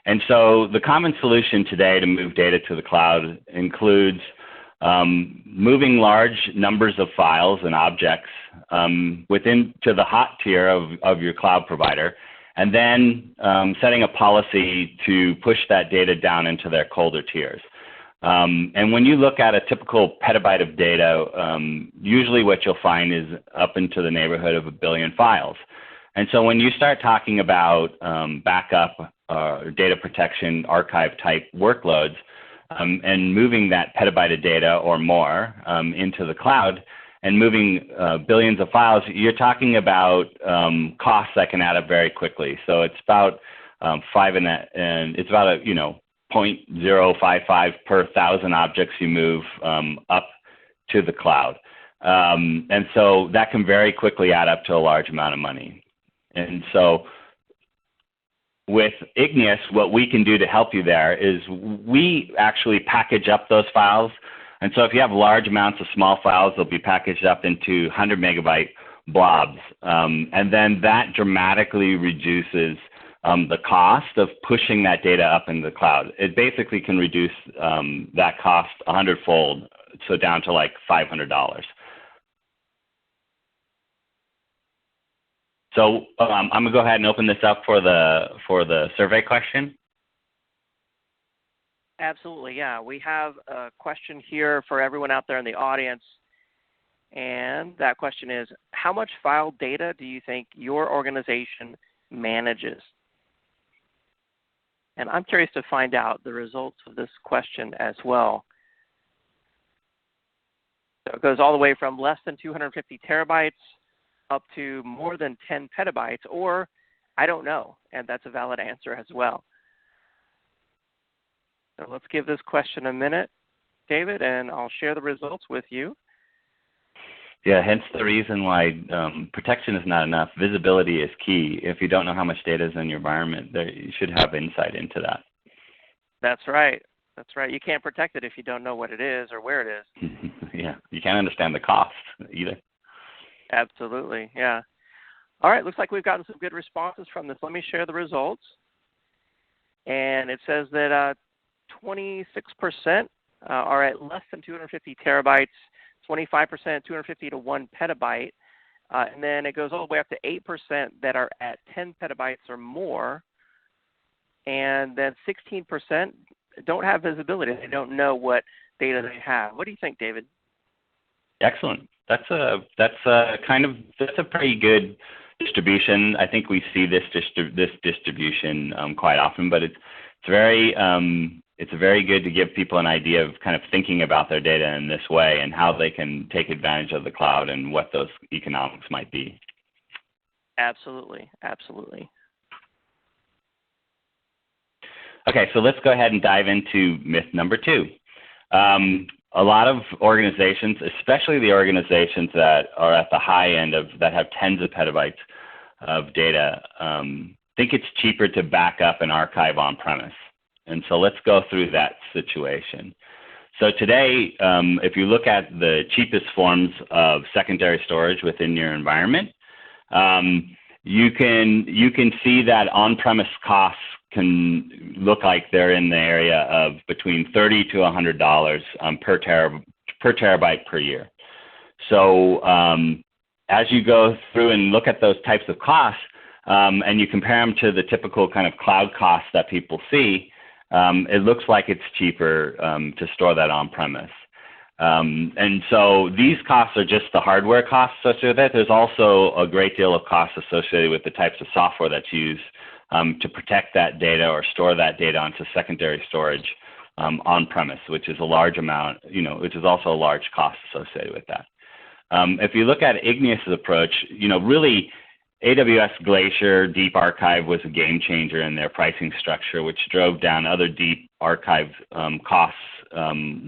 And so the common solution today to move data to the cloud includes moving large numbers of files and objects to the hot tier of your cloud provider, and then setting a policy to push that data down into their colder tiers. And when you look at a typical petabyte of data, usually what you'll find is up into the neighborhood of 1 billion files. And so when you start talking about backup, data protection, archive type workloads, and moving that petabyte of data or more into the cloud, and moving billions of files, you're talking about costs that can add up very quickly. So it's about it's about a 0.055 per 1,000 objects you move up to the cloud, and so that can very quickly add up to a large amount of money. And so with Igneous, what we can do to help you there is we actually package up those files. And so if you have large amounts of small files, they'll be packaged up into 100 megabyte blobs. And then that dramatically reduces the cost of pushing that data up into the cloud. It basically can reduce that cost 100-fold, so down to like $500. So I'm going to go ahead and open this up for the survey question. Absolutely, yeah. We have a question here for everyone out there in the audience, and that question is, how much file data do you think your organization manages? And I'm curious to find out the results of this question as well. So it goes all the way from less than 250 terabytes up to more than 10 petabytes, or I don't know, and that's a valid answer as well. So let's give this question a minute, David, and I'll share the results with you. Yeah, hence the reason why protection is not enough. Visibility is key. If you don't know how much data is in your environment, you should have insight into that. That's right. That's right. You can't protect it if you don't know what it is or where it is. Yeah, you can't understand the cost either. Absolutely, yeah. All right, looks like we've gotten some good responses from this. Let me share the results. And it says that 26% are at less than 250 terabytes, 25% 250 to 1 petabyte, and then it goes all the way up to 8% that are at 10 petabytes or more, and then 16% don't have visibility. They don't know what data they have. What do you think, David? Excellent. That's a pretty good distribution. I think we see this distribution quite often, but it's very good to give people an idea of kind of thinking about their data in this way and how they can take advantage of the cloud and what those economics might be. Absolutely, absolutely. Okay, so let's go ahead and dive into myth number 2. A lot of organizations, especially the organizations that are at the high end that have tens of petabytes of data, think it's cheaper to back up and archive on-premise. And so let's go through that situation. So today, if you look at the cheapest forms of secondary storage within your environment, you can see that on-premise costs can look like they're in the area of between $30 to $100 per terabyte per year. So as you go through and look at those types of costs, and you compare them to the typical kind of cloud costs that people see, it looks like it's cheaper to store that on-premise. And so these costs are just the hardware costs associated with it. There's also a great deal of costs associated with the types of software that's used to protect that data or store that data onto secondary storage on-premise, which is a large amount, which is also a large cost associated with that. If you look at Igneous' approach, really AWS Glacier Deep Archive was a game changer in their pricing structure, which drove down other deep archive costs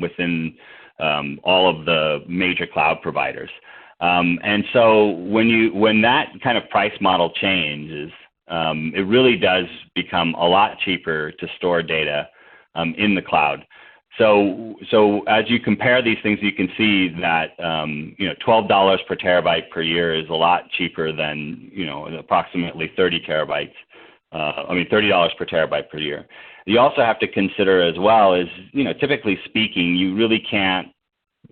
within all of the major cloud providers. And so when that kind of price model changes, it really does become a lot cheaper to store data in the cloud. So as you compare these things, you can see that $12 per terabyte per year is a lot cheaper than approximately $30 per terabyte per year. You also have to consider as well is typically speaking, you really can't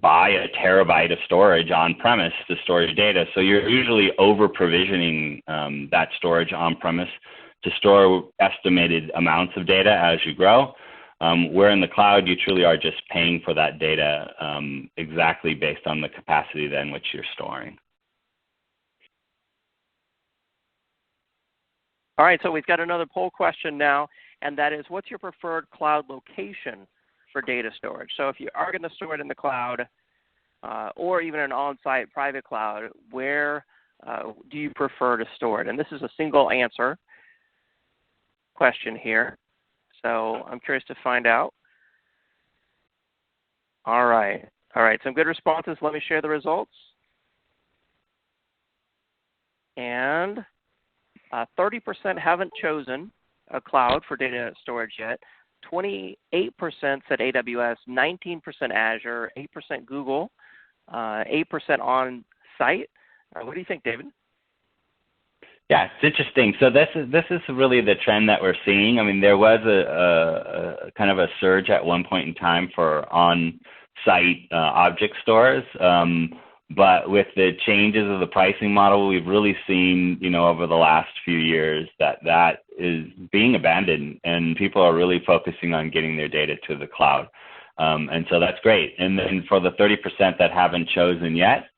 buy a terabyte of storage on premise to store your data. So you're usually over provisioning that storage on premise to store estimated amounts of data as you grow. Where in the cloud, you truly are just paying for that data exactly based on the capacity then which you're storing. All right, so we've got another poll question now, and that is, what's your preferred cloud location for data storage? So if you are going to store it in the cloud or even an on-site private cloud, where do you prefer to store it? And this is a single answer question here. So I'm curious to find out. All right, some good responses. Let me share the results. And 30% haven't chosen a cloud for data storage yet. 28% said AWS, 19% Azure, 8% Google, 8% on-site. What do you think, David? Yeah, it's interesting. So this is really the trend that we're seeing. I mean, there was a kind of a surge at one point in time for on-site object stores. But with the changes of the pricing model, we've really seen, over the last few years that is being abandoned, and people are really focusing on getting their data to the cloud. And so that's great. And then for the 30% that haven't chosen yet,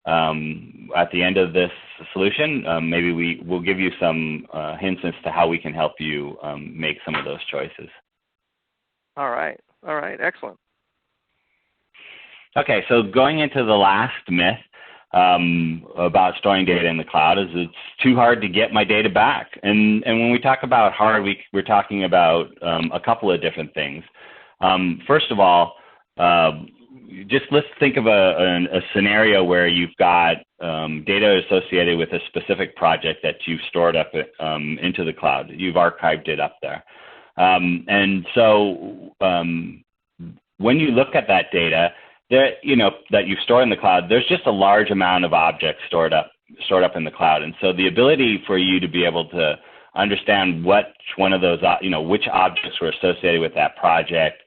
at the end of this solution, maybe we'll give you some hints as to how we can help you make some of those choices. All right, excellent. Okay, so going into the last myth about storing data in the cloud is it's too hard to get my data back. And when we talk about hard, we're talking about a couple of different things. First of all, just let's think of a scenario where you've got data associated with a specific project that you've stored up into the cloud. You've archived it up there. And so when you look at that data, that you store in the cloud, there's just a large amount of objects stored up in the cloud. And so the ability for you to be able to understand which one of those, which objects were associated with that project,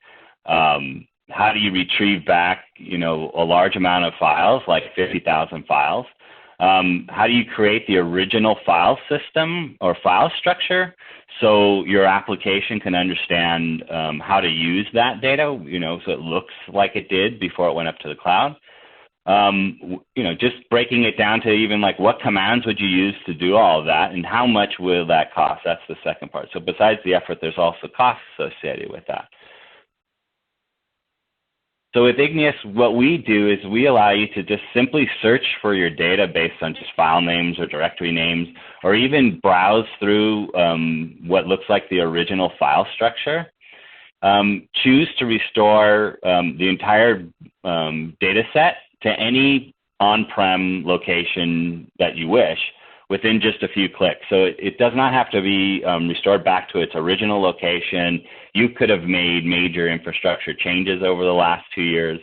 how do you retrieve back, a large amount of files, like 50,000 files? How do you create the original file system or file structure so your application can understand how to use that data, so it looks like it did before it went up to the cloud? just breaking it down to even like what commands would you use to do all of that, and how much will that cost? That's the second part. So besides the effort, there's also costs associated with that. So with Igneous, what we do is we allow you to just simply search for your data based on just file names or directory names, or even browse through what looks like the original file structure. Choose to restore the entire data set to any on-prem location that you wish within just a few clicks. So it does not have to be restored back to its original location. You could have made major infrastructure changes over the last 2 years,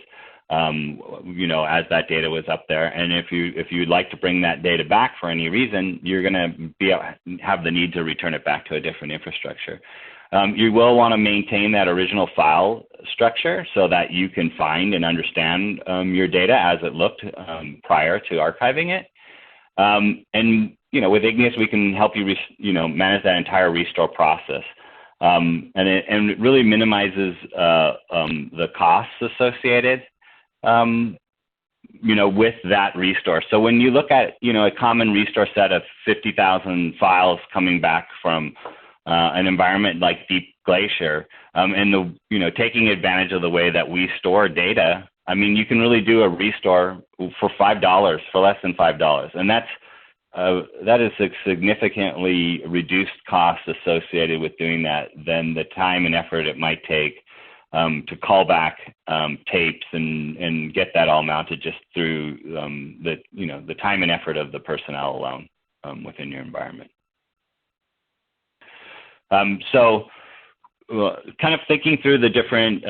as that data was up there. And if you'd like to bring that data back for any reason, you're going to have the need to return it back to a different infrastructure. You will want to maintain that original file structure so that you can find and understand your data as it looked prior to archiving it. And with Igneous, we can help you, manage that entire restore process. And it really minimizes the costs associated, with that restore. So when you look at, a common restore set of 50,000 files coming back from an environment like Deep Glacier, and taking advantage of the way that we store data, I mean, you can really do a restore for $5, for less than $5, and that is a significantly reduced cost associated with doing that than the time and effort it might take to call back tapes and get that all mounted just through the time and effort of the personnel alone within your environment. So kind of thinking through the different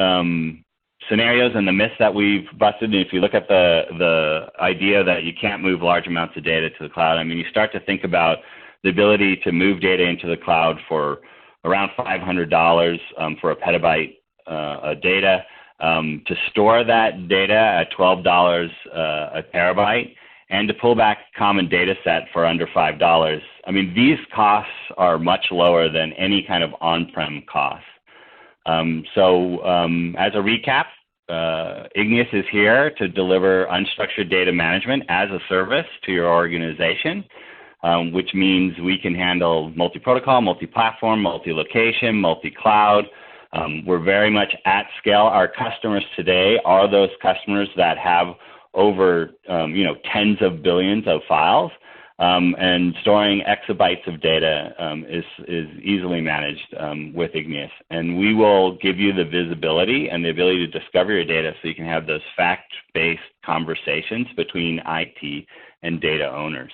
scenarios and the myths that we've busted, and if you look at the idea that you can't move large amounts of data to the cloud, I mean, you start to think about the ability to move data into the cloud for around $500 for a petabyte of data, to store that data at $12 a terabyte, and to pull back common data set for under $5. I mean, these costs are much lower than any kind of on-prem costs. So as a recap, Igneous is here to deliver unstructured data management as a service to your organization, which means we can handle multi-protocol, multi-platform, multi-location, multi-cloud. We're very much at scale. Our customers today are those customers that have over tens of billions of files, and storing exabytes of data is easily managed with Igneous. And we will give you the visibility and the ability to discover your data so you can have those fact-based conversations between IT and data owners.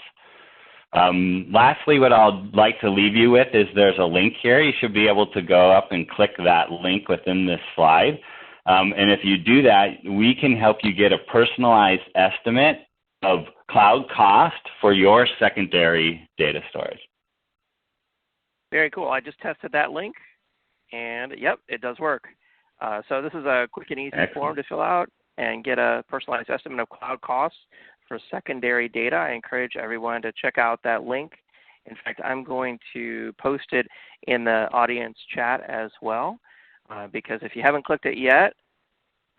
Lastly, what I'd like to leave you with is there's a link here. You should be able to go up and click that link within this slide. And if you do that, we can help you get a personalized estimate of cloud cost for your secondary data storage. Very cool. I just tested that link, and yep, it does work. So this is a quick and easy form to fill out and get a personalized estimate of cloud costs for secondary data. I encourage everyone to check out that link. In fact, I'm going to post it in the audience chat as well. Because if you haven't clicked it yet,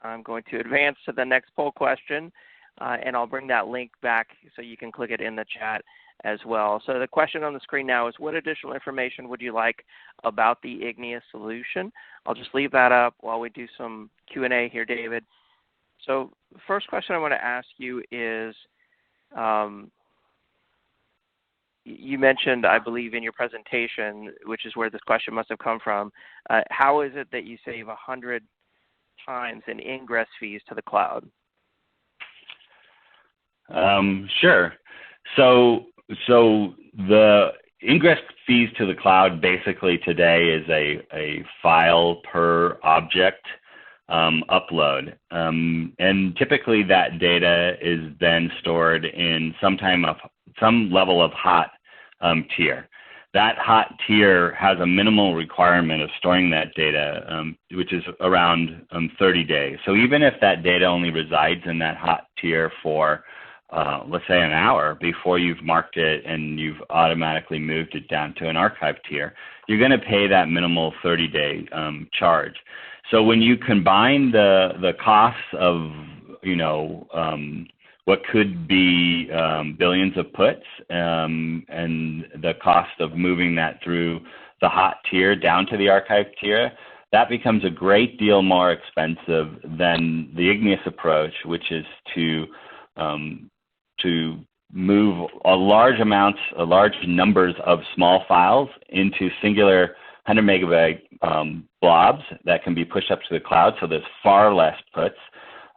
I'm going to advance to the next poll question, and I'll bring that link back so you can click it in the chat as well. So the question on the screen now is, what additional information would you like about the Igneous solution? I'll just leave that up while we do some Q&A here, David. So the first question I want to ask you is, you mentioned, I believe, in your presentation, which is where this question must have come from, how is it that you save 100 times in ingress fees to the cloud? Sure. So the ingress fees to the cloud basically today is a file per object upload. And typically that data is then stored in some level of hot tier. That hot tier has a minimal requirement of storing that data, which is around 30 days. So even if that data only resides in that hot tier for, let's say, an hour before you've marked it and you've automatically moved it down to an archive tier, you're going to pay that minimal 30-day charge. So when you combine the costs of, what could be billions of puts, and the cost of moving that through the hot tier down to the archive tier, that becomes a great deal more expensive than the Igneous approach, which is to move large numbers of small files into singular 100 megabyte blobs that can be pushed up to the cloud. So there's far less puts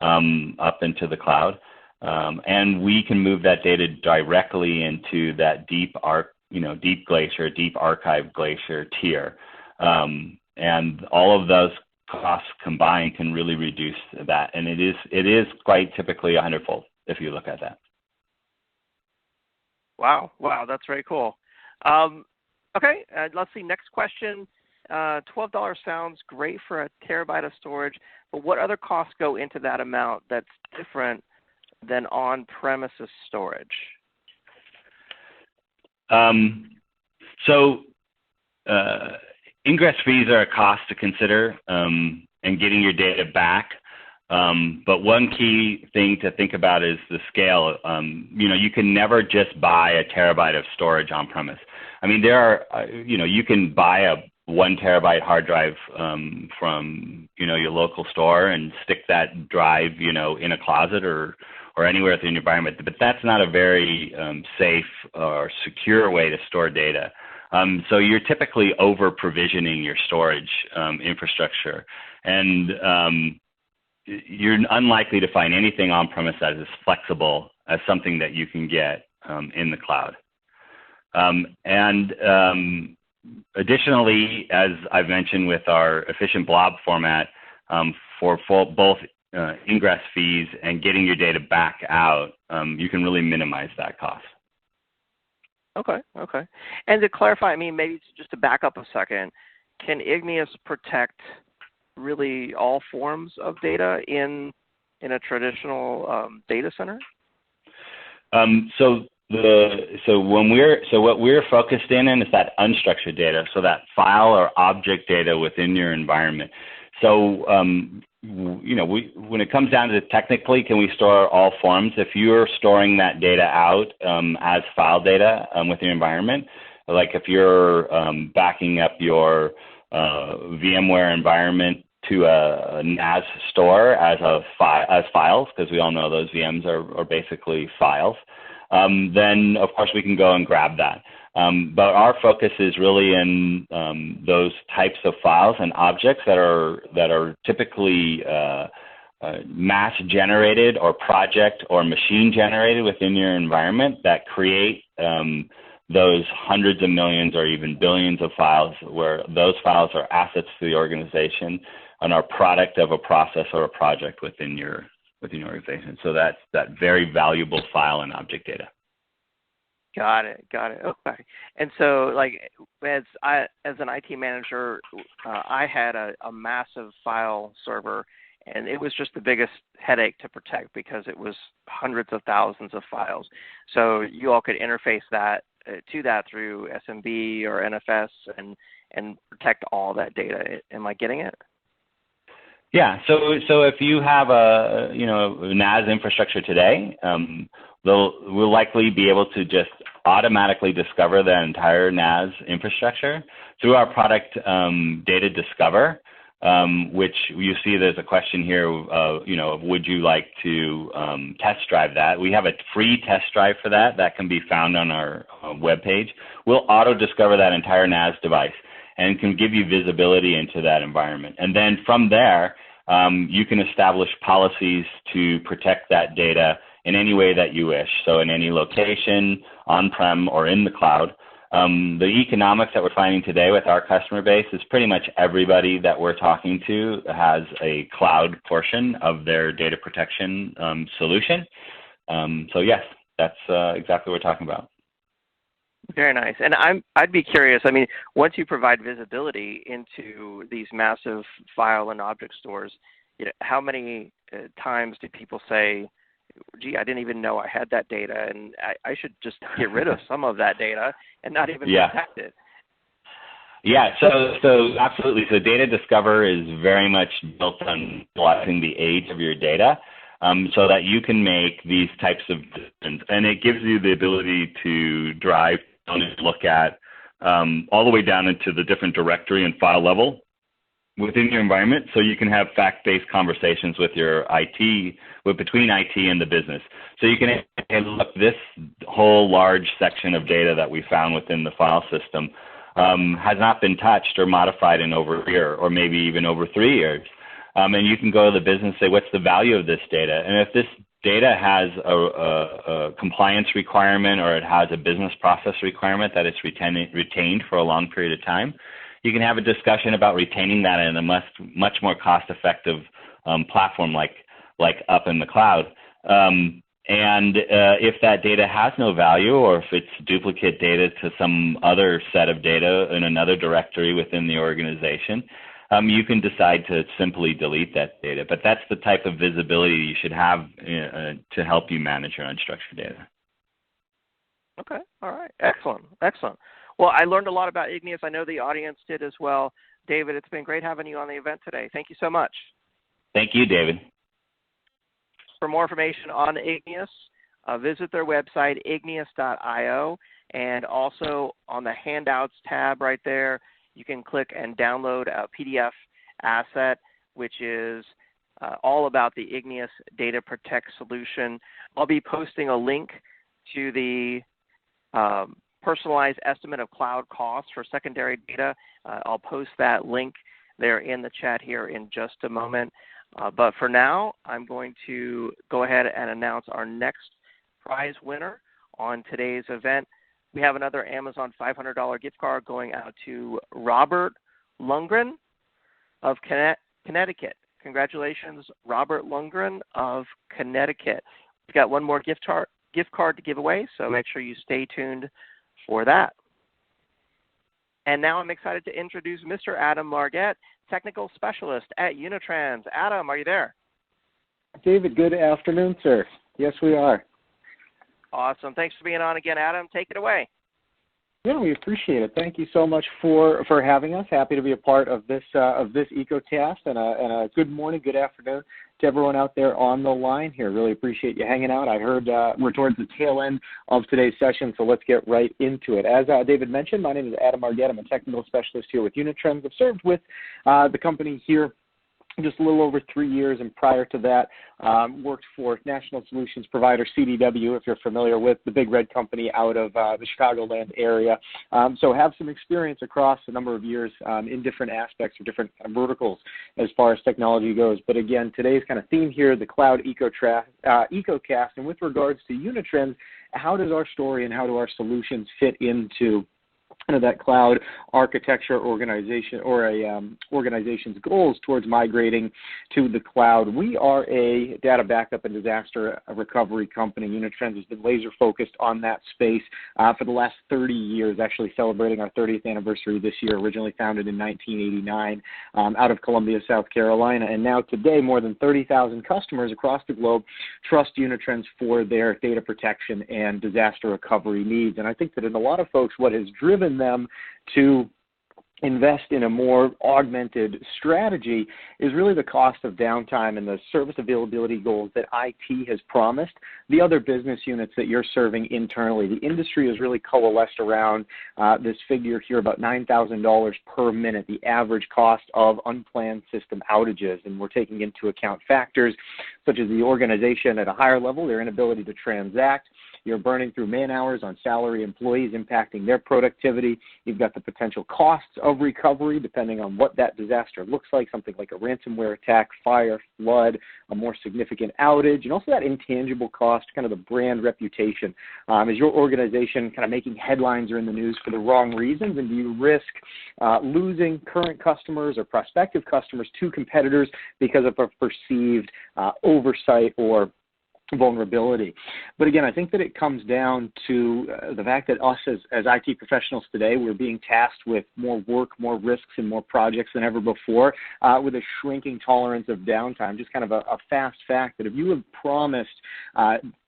up into the cloud, and we can move that data directly into that deep glacier, deep archive glacier tier, and all of those costs combined can really reduce that. And it is quite typically 100-fold if you look at that. Wow, that's very cool. Okay, let's see. Next question. $12 sounds great for a terabyte of storage, but what other costs go into that amount that's different than on-premises storage? Ingress fees are a cost to consider, and getting your data back. But one key thing to think about is the scale. You can never just buy a terabyte of storage on premise. I mean, you can buy a 1 terabyte hard drive from, your local store and stick that drive, in a closet or anywhere within your environment. But that's not a very safe or secure way to store data. So you're typically over provisioning your storage infrastructure, and you're unlikely to find anything on premise that is flexible as something that you can get in the cloud. Additionally, as I've mentioned with our efficient blob format, for both ingress fees and getting your data back out, you can really minimize that cost. Okay. And to clarify, maybe just to back up a second, can Igneous protect really all forms of data in a traditional data center? What we're focused in is that unstructured data, so that file or object data within your environment. So when it comes down to technically, can we store all forms? If you're storing that data out as file data within your environment, like if you're backing up your VMware environment to a NAS store as files, because we all know those VMs are basically files, then of course we can go and grab that. But our focus is really in those types of files and objects that are typically mass generated or project or machine generated within your environment that create those hundreds of millions or even billions of files, where those files are assets to the organization and are product of a process or a project within your organization. So that's that very valuable file and object data. Got it. Okay. And so, as an IT manager, I had a massive file server, and it was just the biggest headache to protect because it was hundreds of thousands of files. So you all could interface that to that through SMB or NFS and protect all that data. Am I getting it? Yeah. So if you have a NAS infrastructure today, we'll likely be able to just automatically discover the entire NAS infrastructure through our product Data Discover, which you see there's a question here of would you like to test drive that? We have a free test drive for that can be found on our webpage. We'll auto-discover that entire NAS device and can give you visibility into that environment. And then from there, you can establish policies to protect that data in any way that you wish. So in any location, on-prem, or in the cloud. The economics that we're finding today with our customer base is pretty much everybody that we're talking to has a cloud portion of their data protection solution. So yes, that's exactly what we're talking about. Very nice. And I'd be curious, once you provide visibility into these massive file and object stores, how many times do people say, gee, I didn't even know I had that data, and I should just get rid of some of that data and not even protect it? Yeah, so absolutely. So Data Discover is very much built on watching the age of your data. so that you can make these types of decisions. And it gives you the ability to types of decisions, and it gives you the ability to drive down and look at all the way down into the different directory and file level within your environment, so you can have fact-based conversations with your between IT and the business. So you can, hey, look, this whole large section of data that we found within the file system has not been touched or modified in over a year, or maybe even over 3 years. And you can go to the business and say, what's the value of this data? And if this data has a compliance requirement, or it has a business process requirement that it's retained for a long period of time, you can have a discussion about retaining that in a much more cost-effective platform like up in the cloud. And if that data has no value, or if it's duplicate data to some other set of data in another directory within the organization, you can decide to simply delete that data. But that's the type of visibility you should have to help you manage your unstructured data. Okay. All right. Excellent. Excellent. Well, I learned a lot about Igneous. I know the audience did as well. David, it's been great having you on the event today. Thank you so much. Thank you, David. For more information on Igneous, visit their website, igneous.io, and also on the handouts tab right there, you can click and download a PDF asset, which is all about the Igneous Data Protect solution. I'll be posting a link to the personalized estimate of cloud costs for secondary data. I'll post that link there in the chat here in just a moment. But for now, I'm going to go ahead and announce our next prize winner on today's event. We have another Amazon $500 gift card going out to Robert Lundgren of Connecticut. Congratulations, Robert Lundgren of Connecticut. We've got one more gift card to give away, so make sure you stay tuned for that. And now I'm excited to introduce Mr. Adam Margette, Technical Specialist at Unitrends. Adam, are you there? David, good afternoon, sir. Yes, we are. Awesome. Thanks for being on again, Adam. Take it away. Yeah, we appreciate it. Thank you so much for having us. Happy to be a part of this EcoCast, and a good morning, good afternoon to everyone out there on the line here. Really appreciate you hanging out. I heard we're towards the tail end of today's session, so let's get right into it. As David mentioned, my name is Adam Margette. I'm a technical specialist here with Unitrends. I've served with the company here just a little over 3 years, and prior to that, worked for national solutions provider CDW, if you're familiar with the big red company out of the Chicagoland area. So have some experience across a number of years in different aspects or different verticals as far as technology goes. But again, today's kind of theme here, the Cloud EcoCast, and with regards to Unitrends, how does our story and how do our solutions fit into that cloud architecture organization, or organization's goals towards migrating to the cloud. We are a data backup and disaster recovery company. Unitrends has been laser focused on that space for the last 30 years, actually celebrating our 30th anniversary this year, originally founded in 1989 out of Columbia, South Carolina. And now today, more than 30,000 customers across the globe trust Unitrends for their data protection and disaster recovery needs. And I think that in a lot of folks, what has driven them to invest in a more augmented strategy is really the cost of downtime and the service availability goals that IT has promised the other business units that you're serving internally. The industry has really coalesced around this figure here, about $9,000 per minute, the average cost of unplanned system outages. And we're taking into account factors such as the organization at a higher level, their inability to transact. You're burning through man hours on salary employees, impacting their productivity. You've got the potential costs of recovery, depending on what that disaster looks like, something like a ransomware attack, fire, flood, a more significant outage, and also that intangible cost, kind of the brand reputation. Is your organization kind of making headlines or in the news for the wrong reasons, and do you risk losing current customers or prospective customers to competitors because of a perceived oversight or vulnerability. But again, I think that it comes down to the fact that us as IT professionals today, we're being tasked with more work, more risks, and more projects than ever before, with a shrinking tolerance of downtime. Just kind of a fast fact that if you have promised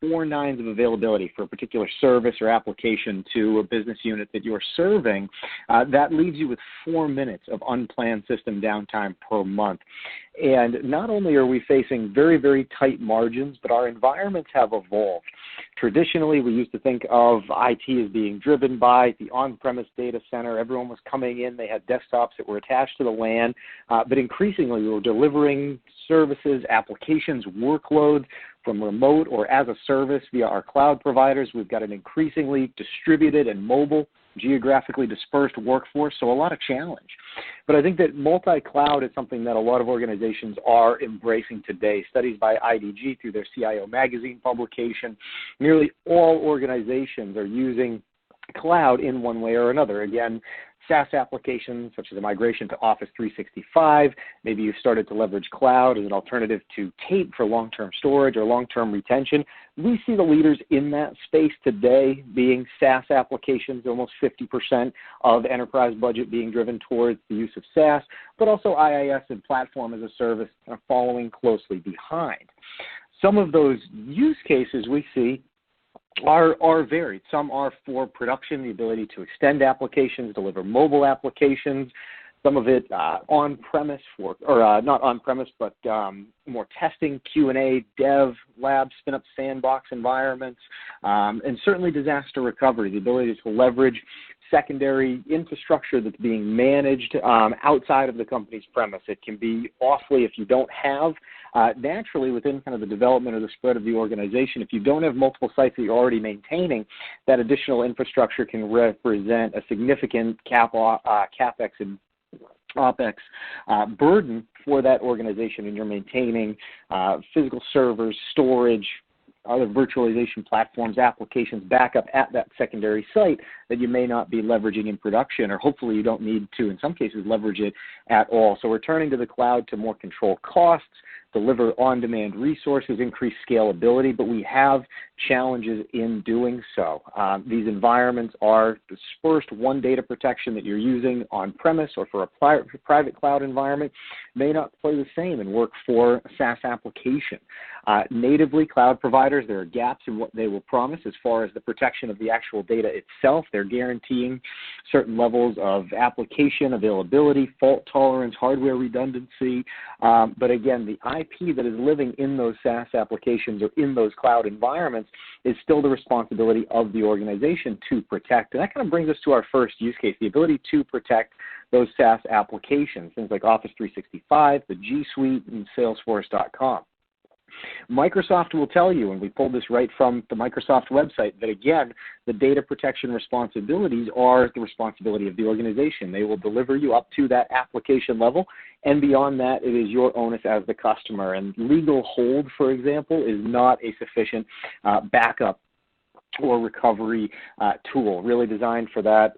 4 nines of availability for a particular service or application to a business unit that you're serving, that leaves you with 4 minutes of unplanned system downtime per month. And not only are we facing very, very tight margins, but our environments have evolved. Traditionally, we used to think of IT as being driven by the on-premise data center. Everyone was coming in. They had desktops that were attached to the LAN. But increasingly, we were delivering services, applications, workloads from remote or as a service via our cloud providers. We've got an increasingly distributed and mobile, geographically dispersed workforce, so a lot of challenge. But I think that multi-cloud is something that a lot of organizations are embracing today. Studies by IDG through their CIO Magazine publication, nearly all organizations are using cloud in one way or another. Again, SaaS applications such as a migration to Office 365. Maybe you've started to leverage cloud as an alternative to tape for long-term storage or long-term retention. We see the leaders in that space today being SaaS applications, almost 50% of enterprise budget being driven towards the use of SaaS, but also IaaS and platform as a service following closely behind. Some of those use cases we see are varied. Some are for production, the ability to extend applications, deliver mobile applications. Some of it on-premise not on-premise, but more testing, Q&A, dev, lab, spin-up sandbox environments, and certainly disaster recovery, the ability to leverage secondary infrastructure that's being managed outside of the company's premise. It can be costly if you don't have, naturally within kind of the development or the spread of the organization, if you don't have multiple sites that you're already maintaining, that additional infrastructure can represent a significant CapEx and OpEx burden for that organization, and you're maintaining physical servers, storage, other virtualization platforms, applications, backup at that secondary site that you may not be leveraging in production, or hopefully you don't need to, in some cases, leverage it at all. So we're turning to the cloud to more control costs, deliver on-demand resources, increase scalability, but we have challenges in doing so. These environments are dispersed. One data protection that you're using on-premise or for a private cloud environment may not play the same and work for a SaaS application. Natively, cloud providers, there are gaps in what they will promise as far as the protection of the actual data itself. They're guaranteeing certain levels of application availability, fault tolerance, hardware redundancy, but again, the IP that is living in those SaaS applications or in those cloud environments is still the responsibility of the organization to protect. And that kind of brings us to our first use case, the ability to protect those SaaS applications, things like Office 365, the G Suite, and Salesforce.com. Microsoft will tell you, and we pulled this right from the Microsoft website, that again, the data protection responsibilities are the responsibility of the organization. They will deliver you up to that application level, and beyond that, it is your onus as the customer. And legal hold, for example, is not a sufficient backup or recovery tool, really designed for that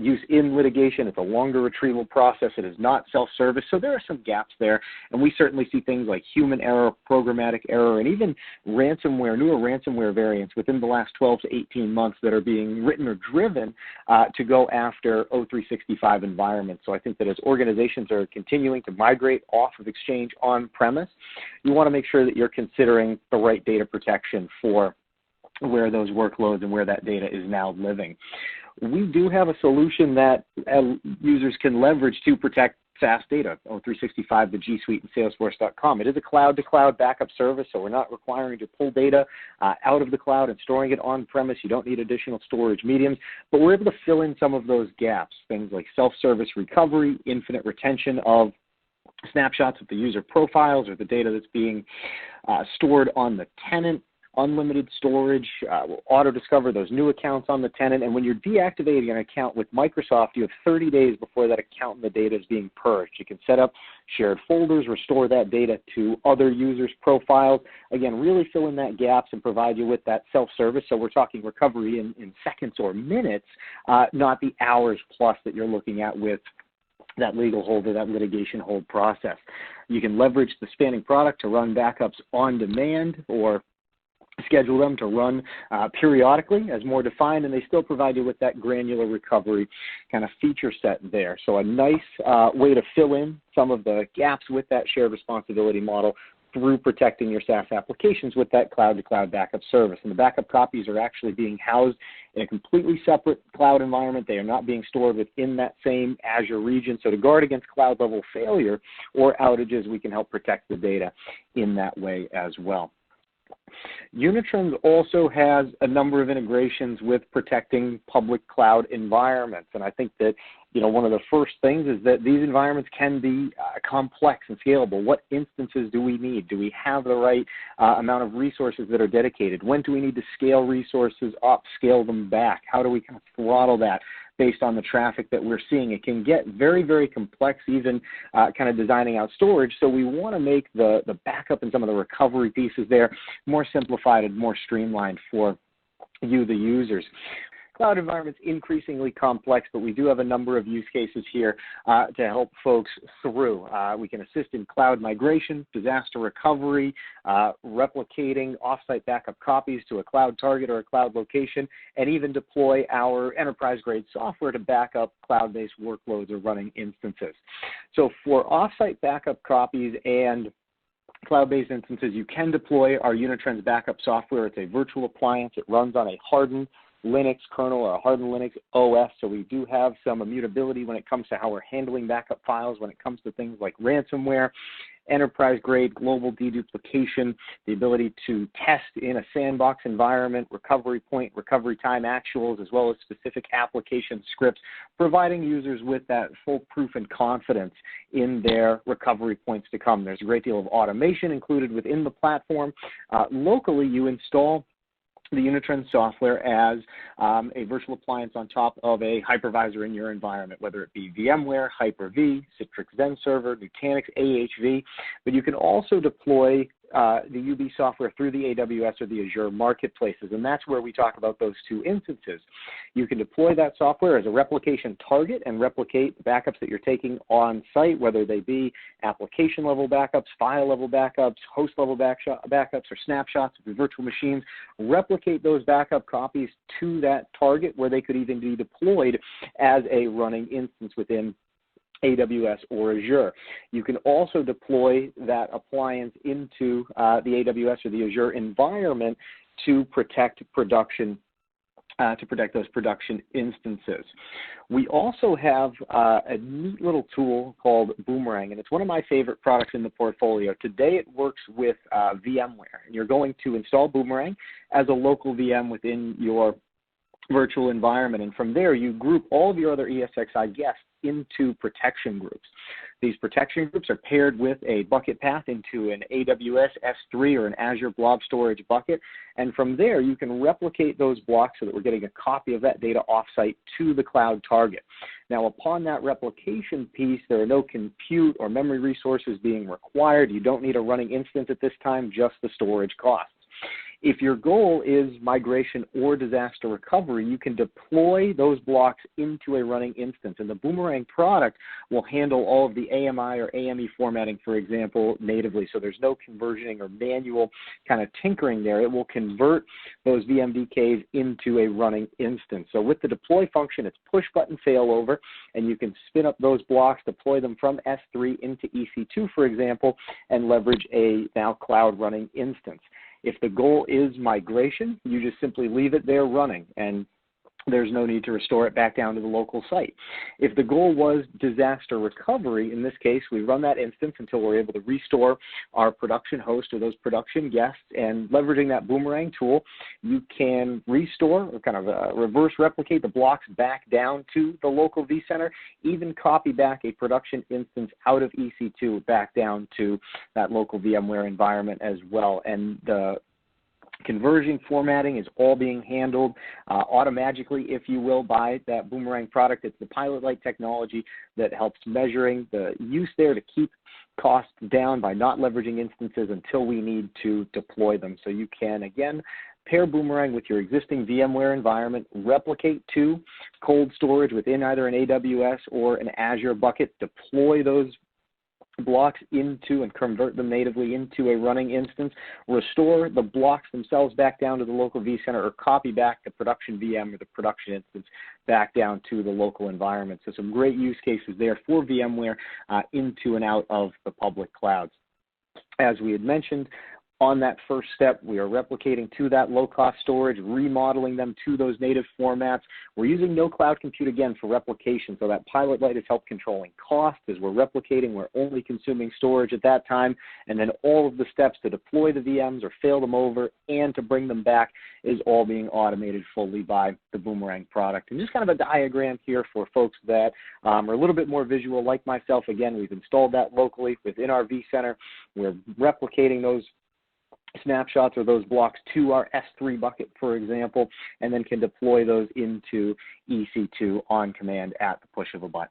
use in litigation. It's a longer retrieval process. It is not self-service. So there are some gaps there, and we certainly see things like human error, programmatic error, and even ransomware, newer ransomware variants within the last 12 to 18 months that are being written or driven to go after O365 environments. So I think that as organizations are continuing to migrate off of Exchange on-premise, you want to make sure that you're considering the right data protection for where those workloads and where that data is now living. We do have a solution that users can leverage to protect SaaS data, O365, the G Suite, and Salesforce.com. It is a cloud-to-cloud backup service, so we're not requiring to pull data out of the cloud and storing it on-premise. You don't need additional storage mediums, but we're able to fill in some of those gaps, things like self-service recovery, infinite retention of snapshots of the user profiles or the data that's being stored on the tenant, unlimited storage, will auto-discover those new accounts on the tenant. And when you're deactivating an account with Microsoft, you have 30 days before that account and the data is being purged. You can set up shared folders, restore that data to other users' profiles. Again, really fill in that gaps and provide you with that self-service. So we're talking recovery in seconds or minutes, not the hours plus that you're looking at with that legal hold or that litigation hold process. You can leverage the spanning product to run backups on demand or schedule them to run periodically as more defined, and they still provide you with that granular recovery kind of feature set there. So a nice way to fill in some of the gaps with that shared responsibility model through protecting your SaaS applications with that cloud-to-cloud backup service. And the backup copies are actually being housed in a completely separate cloud environment. They are not being stored within that same Azure region. So to guard against cloud-level failure or outages, we can help protect the data in that way as well. Unitrends also has a number of integrations with protecting public cloud environments, and I think that one of the first things is that these environments can be complex and scalable. What instances do we need? Do we have the right amount of resources that are dedicated? When do we need to scale resources up, scale them back? How do we kind of throttle that based on the traffic that we're seeing? It can get very, very complex, even kind of designing out storage. So we want to make the backup and some of the recovery pieces there more simplified and more streamlined for you, the users. Cloud environment's increasingly complex, but we do have a number of use cases here to help folks through. We can assist in cloud migration, disaster recovery, replicating offsite backup copies to a cloud target or a cloud location, and even deploy our enterprise-grade software to back up cloud-based workloads or running instances. So for offsite backup copies and cloud-based instances, you can deploy our Unitrends backup software. It's a virtual appliance. It runs on a hardened Linux kernel or a hardened Linux OS, so we do have some immutability when it comes to how we're handling backup files, when it comes to things like ransomware, enterprise-grade global deduplication, the ability to test in a sandbox environment, recovery point, recovery time actuals, as well as specific application scripts, providing users with that full proof and confidence in their recovery points to come. There's a great deal of automation included within the platform. Locally, you install the Unitrends software as a virtual appliance on top of a hypervisor in your environment, whether it be VMware, Hyper-V, Citrix Xen Server, Nutanix, AHV, but you can also deploy the UB software through the AWS or the Azure marketplaces, and that's where we talk about those two instances. You can deploy that software as a replication target and replicate the backups that you're taking on site, whether they be application-level backups, file-level backups, host-level backups, or snapshots of your virtual machines. Replicate those backup copies to that target where they could even be deployed as a running instance within AWS or Azure. You can also deploy that appliance into the AWS or the Azure environment to protect production, those production instances. We also have a neat little tool called Boomerang, and it's one of my favorite products in the portfolio. Today it works with VMware, and you're going to install Boomerang as a local VM within your virtual environment, and from there you group all of your other ESXi guests into protection groups. These protection groups are paired with a bucket path into an AWS S3 or an Azure Blob Storage bucket, and from there you can replicate those blocks so that we're getting a copy of that data offsite to the cloud target. Now, upon that replication piece, there are no compute or memory resources being required. You don't need a running instance at this time, just the storage costs. If your goal is migration or disaster recovery, you can deploy those blocks into a running instance, and the Boomerang product will handle all of the AMI or AME formatting, for example, natively, so there's no conversioning or manual kind of tinkering there. It will convert those VMDKs into a running instance. So with the deploy function, it's push button failover, and you can spin up those blocks, deploy them from S3 into EC2, for example, and leverage a now cloud running instance. If the goal is migration, you just simply leave it there running, and there's no need to restore it back down to the local site. If the goal was disaster recovery, in this case, we run that instance until we're able to restore our production host or those production guests, and leveraging that Boomerang tool, you can restore or kind of reverse replicate the blocks back down to the local vCenter, even copy back a production instance out of EC2 back down to that local VMware environment as well. And the conversion formatting is all being handled automatically, if you will, by that Boomerang product. It's the pilot-like technology that helps measuring the use there to keep costs down by not leveraging instances until we need to deploy them. So you can, again, pair Boomerang with your existing VMware environment, replicate to cold storage within either an AWS or an Azure bucket, deploy those blocks into and convert them natively into a running instance, restore the blocks themselves back down to the local vCenter, or copy back the production VM or the production instance back down to the local environment. So some great use cases there for VMware into and out of the public clouds. As we had mentioned, on that first step, we are replicating to that low-cost storage, remodeling them to those native formats. We're using no cloud compute again for replication, so that pilot light has helped controlling cost. As we're replicating, we're only consuming storage at that time, and then all of the steps to deploy the VMs or fail them over and to bring them back is all being automated fully by the Boomerang product. And just kind of a diagram here for folks that are a little bit more visual like myself. Again, we've installed that locally within our vCenter. We're replicating those snapshots or those blocks to our S3 bucket, for example, and then can deploy those into EC2 on command at the push of a button.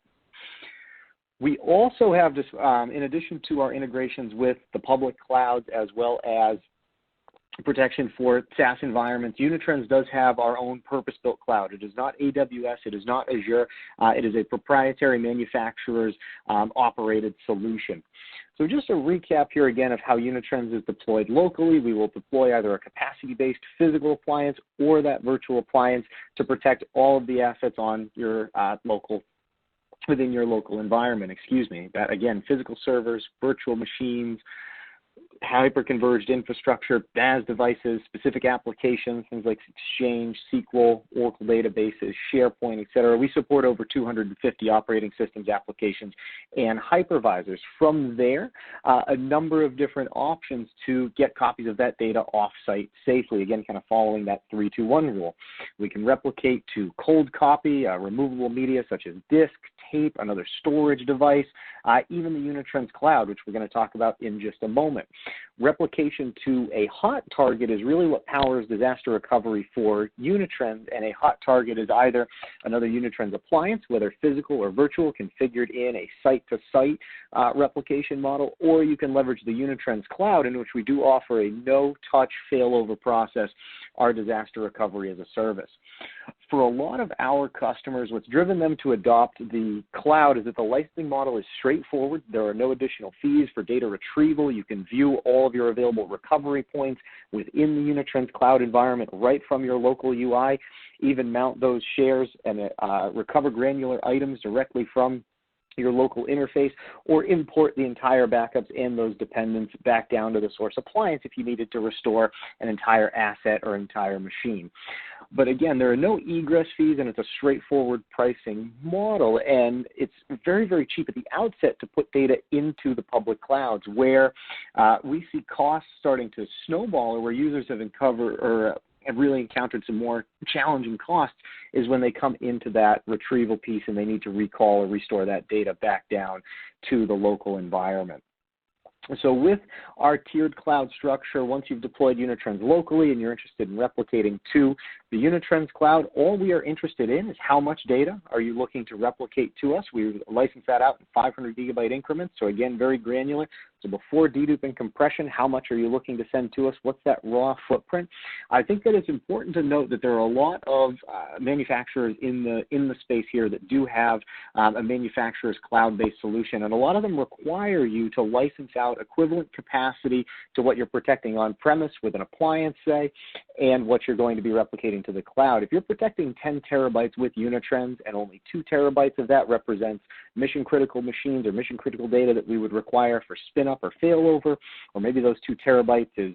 We also have, just, in addition to our integrations with the public clouds as well as protection for SaaS environments, Unitrends does have our own purpose-built cloud. It is not AWS. It is not Azure. It is a proprietary manufacturer's operated solution. So just a recap here again of how Unitrends is deployed locally. We will deploy either a capacity-based physical appliance or that virtual appliance to protect all of the assets on your within your local environment. That, again, physical servers, virtual machines, hyperconverged infrastructure, NAS devices, specific applications, things like Exchange, SQL, Oracle databases, SharePoint, et cetera. We support over 250 operating systems, applications, and hypervisors. From there, a number of different options to get copies of that data off-site safely, again, kind of following that 3-2-1 rule. We can replicate to cold copy, removable media such as disk, tape, another storage device, even the Unitrends cloud, which we're going to talk about in just a moment. Replication to a hot target is really what powers disaster recovery for Unitrends, and a hot target is either another Unitrends appliance, whether physical or virtual, configured in a site-to-site replication model, or you can leverage the Unitrends cloud, in which we do offer a no-touch failover process, our disaster recovery as a service. For a lot of our customers, what's driven them to adopt the cloud is that the licensing model is straightforward. There are no additional fees for data retrieval. You can view all of your available recovery points within the Unitrends cloud environment right from your local UI, even mount those shares and recover granular items directly from your local interface, or import the entire backups and those dependents back down to the source appliance if you needed to restore an entire asset or entire machine. But again, there are no egress fees, and it's a straightforward pricing model, and it's very, very cheap at the outset to put data into the public clouds, where we see costs starting to snowball, or where users have really encountered some more challenging costs is when they come into that retrieval piece and they need to recall or restore that data back down to the local environment. So with our tiered cloud structure, once you've deployed Unitrends locally and you're interested in replicating to the Unitrends cloud, all we are interested in is how much data are you looking to replicate to us. We license that out in 500 gigabyte increments, so again, very granular. So before dedupe and compression, how much are you looking to send to us? What's that raw footprint? I think that it's important to note that there are a lot of manufacturers in the space here that do have a manufacturer's cloud-based solution, and a lot of them require you to license out equivalent capacity to what you're protecting on-premise with an appliance, say, and what you're going to be replicating to the cloud. If you're protecting 10 terabytes with Unitrends and only 2 terabytes of that represents mission-critical machines or mission-critical data that we would require for spin-up or failover, or maybe those 2 terabytes is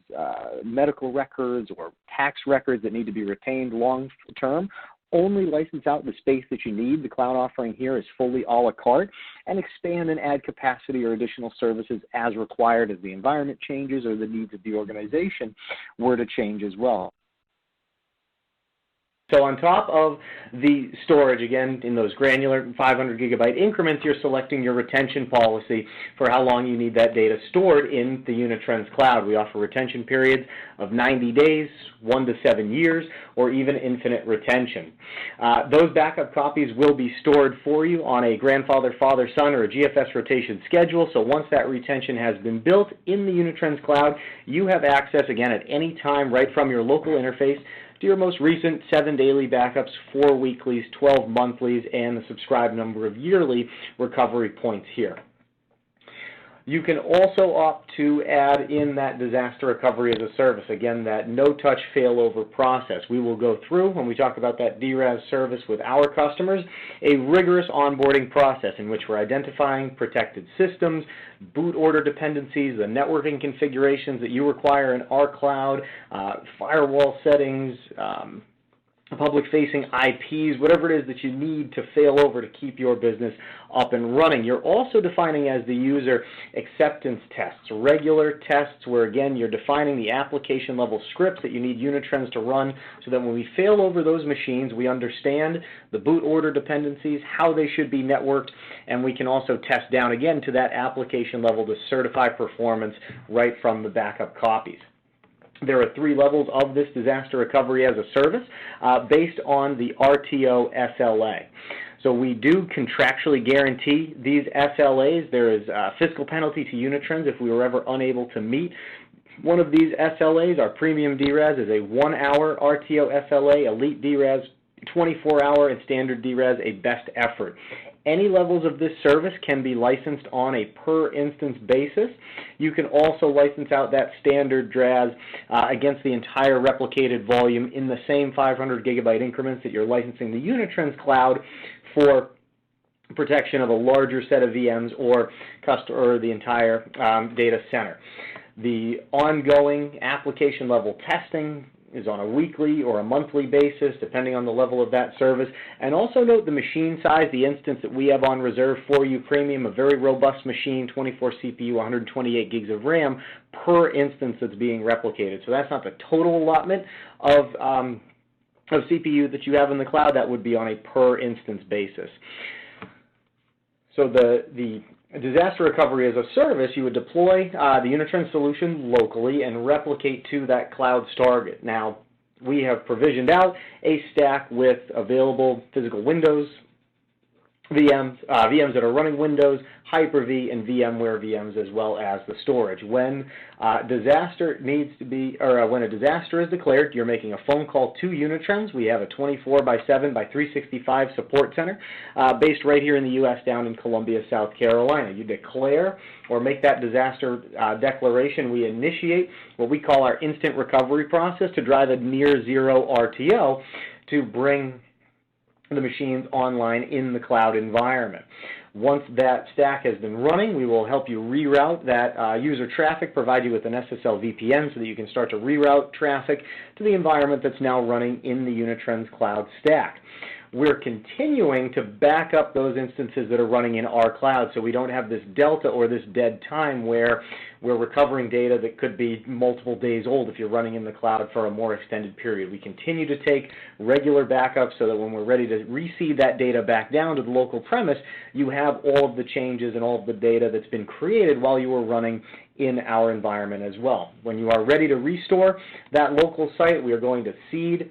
medical records or tax records that need to be retained long-term, only license out the space that you need. The cloud offering here is fully a la carte, and expand and add capacity or additional services as required as the environment changes or the needs of the organization were to change as well. So on top of the storage, again, in those granular 500 gigabyte increments, you're selecting your retention policy for how long you need that data stored in the Unitrends cloud. We offer retention periods of 90 days, 1 to 7 years, or even infinite retention. Those backup copies will be stored for you on a grandfather, father, son, or a GFS rotation schedule. So once that retention has been built in the Unitrends cloud, you have access, again, at any time right from your local interface to your most recent 7 daily backups, 4 weeklies, 12 monthlies, and the subscribed number of yearly recovery points here. You can also opt to add in that disaster recovery as a service, again, that no-touch failover process. We will go through, when we talk about that DRAS service with our customers, a rigorous onboarding process in which we're identifying protected systems, boot order dependencies, the networking configurations that you require in our cloud, firewall settings, public-facing IPs, whatever it is that you need to fail over to keep your business up and running. You're also defining as the user acceptance tests, regular tests where, again, you're defining the application-level scripts that you need Unitrends to run so that when we fail over those machines, we understand the boot order dependencies, how they should be networked, and we can also test down, again, to that application level to certify performance right from the backup copies. There are 3 levels of this disaster recovery as a service based on the RTO SLA. So we do contractually guarantee these SLAs. There is a fiscal penalty to Unitrends if we were ever unable to meet one of these SLAs. Our premium DRAS is a 1-hour RTO SLA, elite DRAS 24-hour, and standard DRAS a best effort. Any levels of this service can be licensed on a per-instance basis. You can also license out that standard DRAS against the entire replicated volume in the same 500 gigabyte increments that you're licensing the Unitrends cloud for protection of a larger set of VMs or the entire data center. The ongoing application-level testing is on a weekly or a monthly basis, depending on the level of that service. And also note the machine size, the instance that we have on reserve for you, premium, a very robust machine, 24 CPU, 128 gigs of RAM per instance that's being replicated. So that's not the total allotment of CPU that you have in the cloud. That would be on a per instance basis. So the disaster recovery as a service, you would deploy the Unitrends solution locally and replicate to that cloud target. Now, we have provisioned out a stack with available physical Windows VMs, VMs that are running Windows, Hyper-V, and VMware VMs, as well as the storage. When disaster needs to be, or when a disaster is declared, you're making a phone call to Unitrends. We have a 24/7/365 support center based right here in the U.S. down in Columbia, South Carolina. You declare or make that disaster declaration. We initiate what we call our instant recovery process to drive a near zero RTO to bring the machines online in the cloud environment. Once that stack has been running, we will help you reroute that user traffic, provide you with an SSL VPN so that you can start to reroute traffic to the environment that's now running in the Unitrends cloud stack. We're continuing to back up those instances that are running in our cloud so we don't have this delta or this dead time where we're recovering data that could be multiple days old if you're running in the cloud for a more extended period. We continue to take regular backups so that when we're ready to reseed that data back down to the local premise, you have all of the changes and all of the data that's been created while you were running in our environment as well. When you are ready to restore that local site, we are going to seed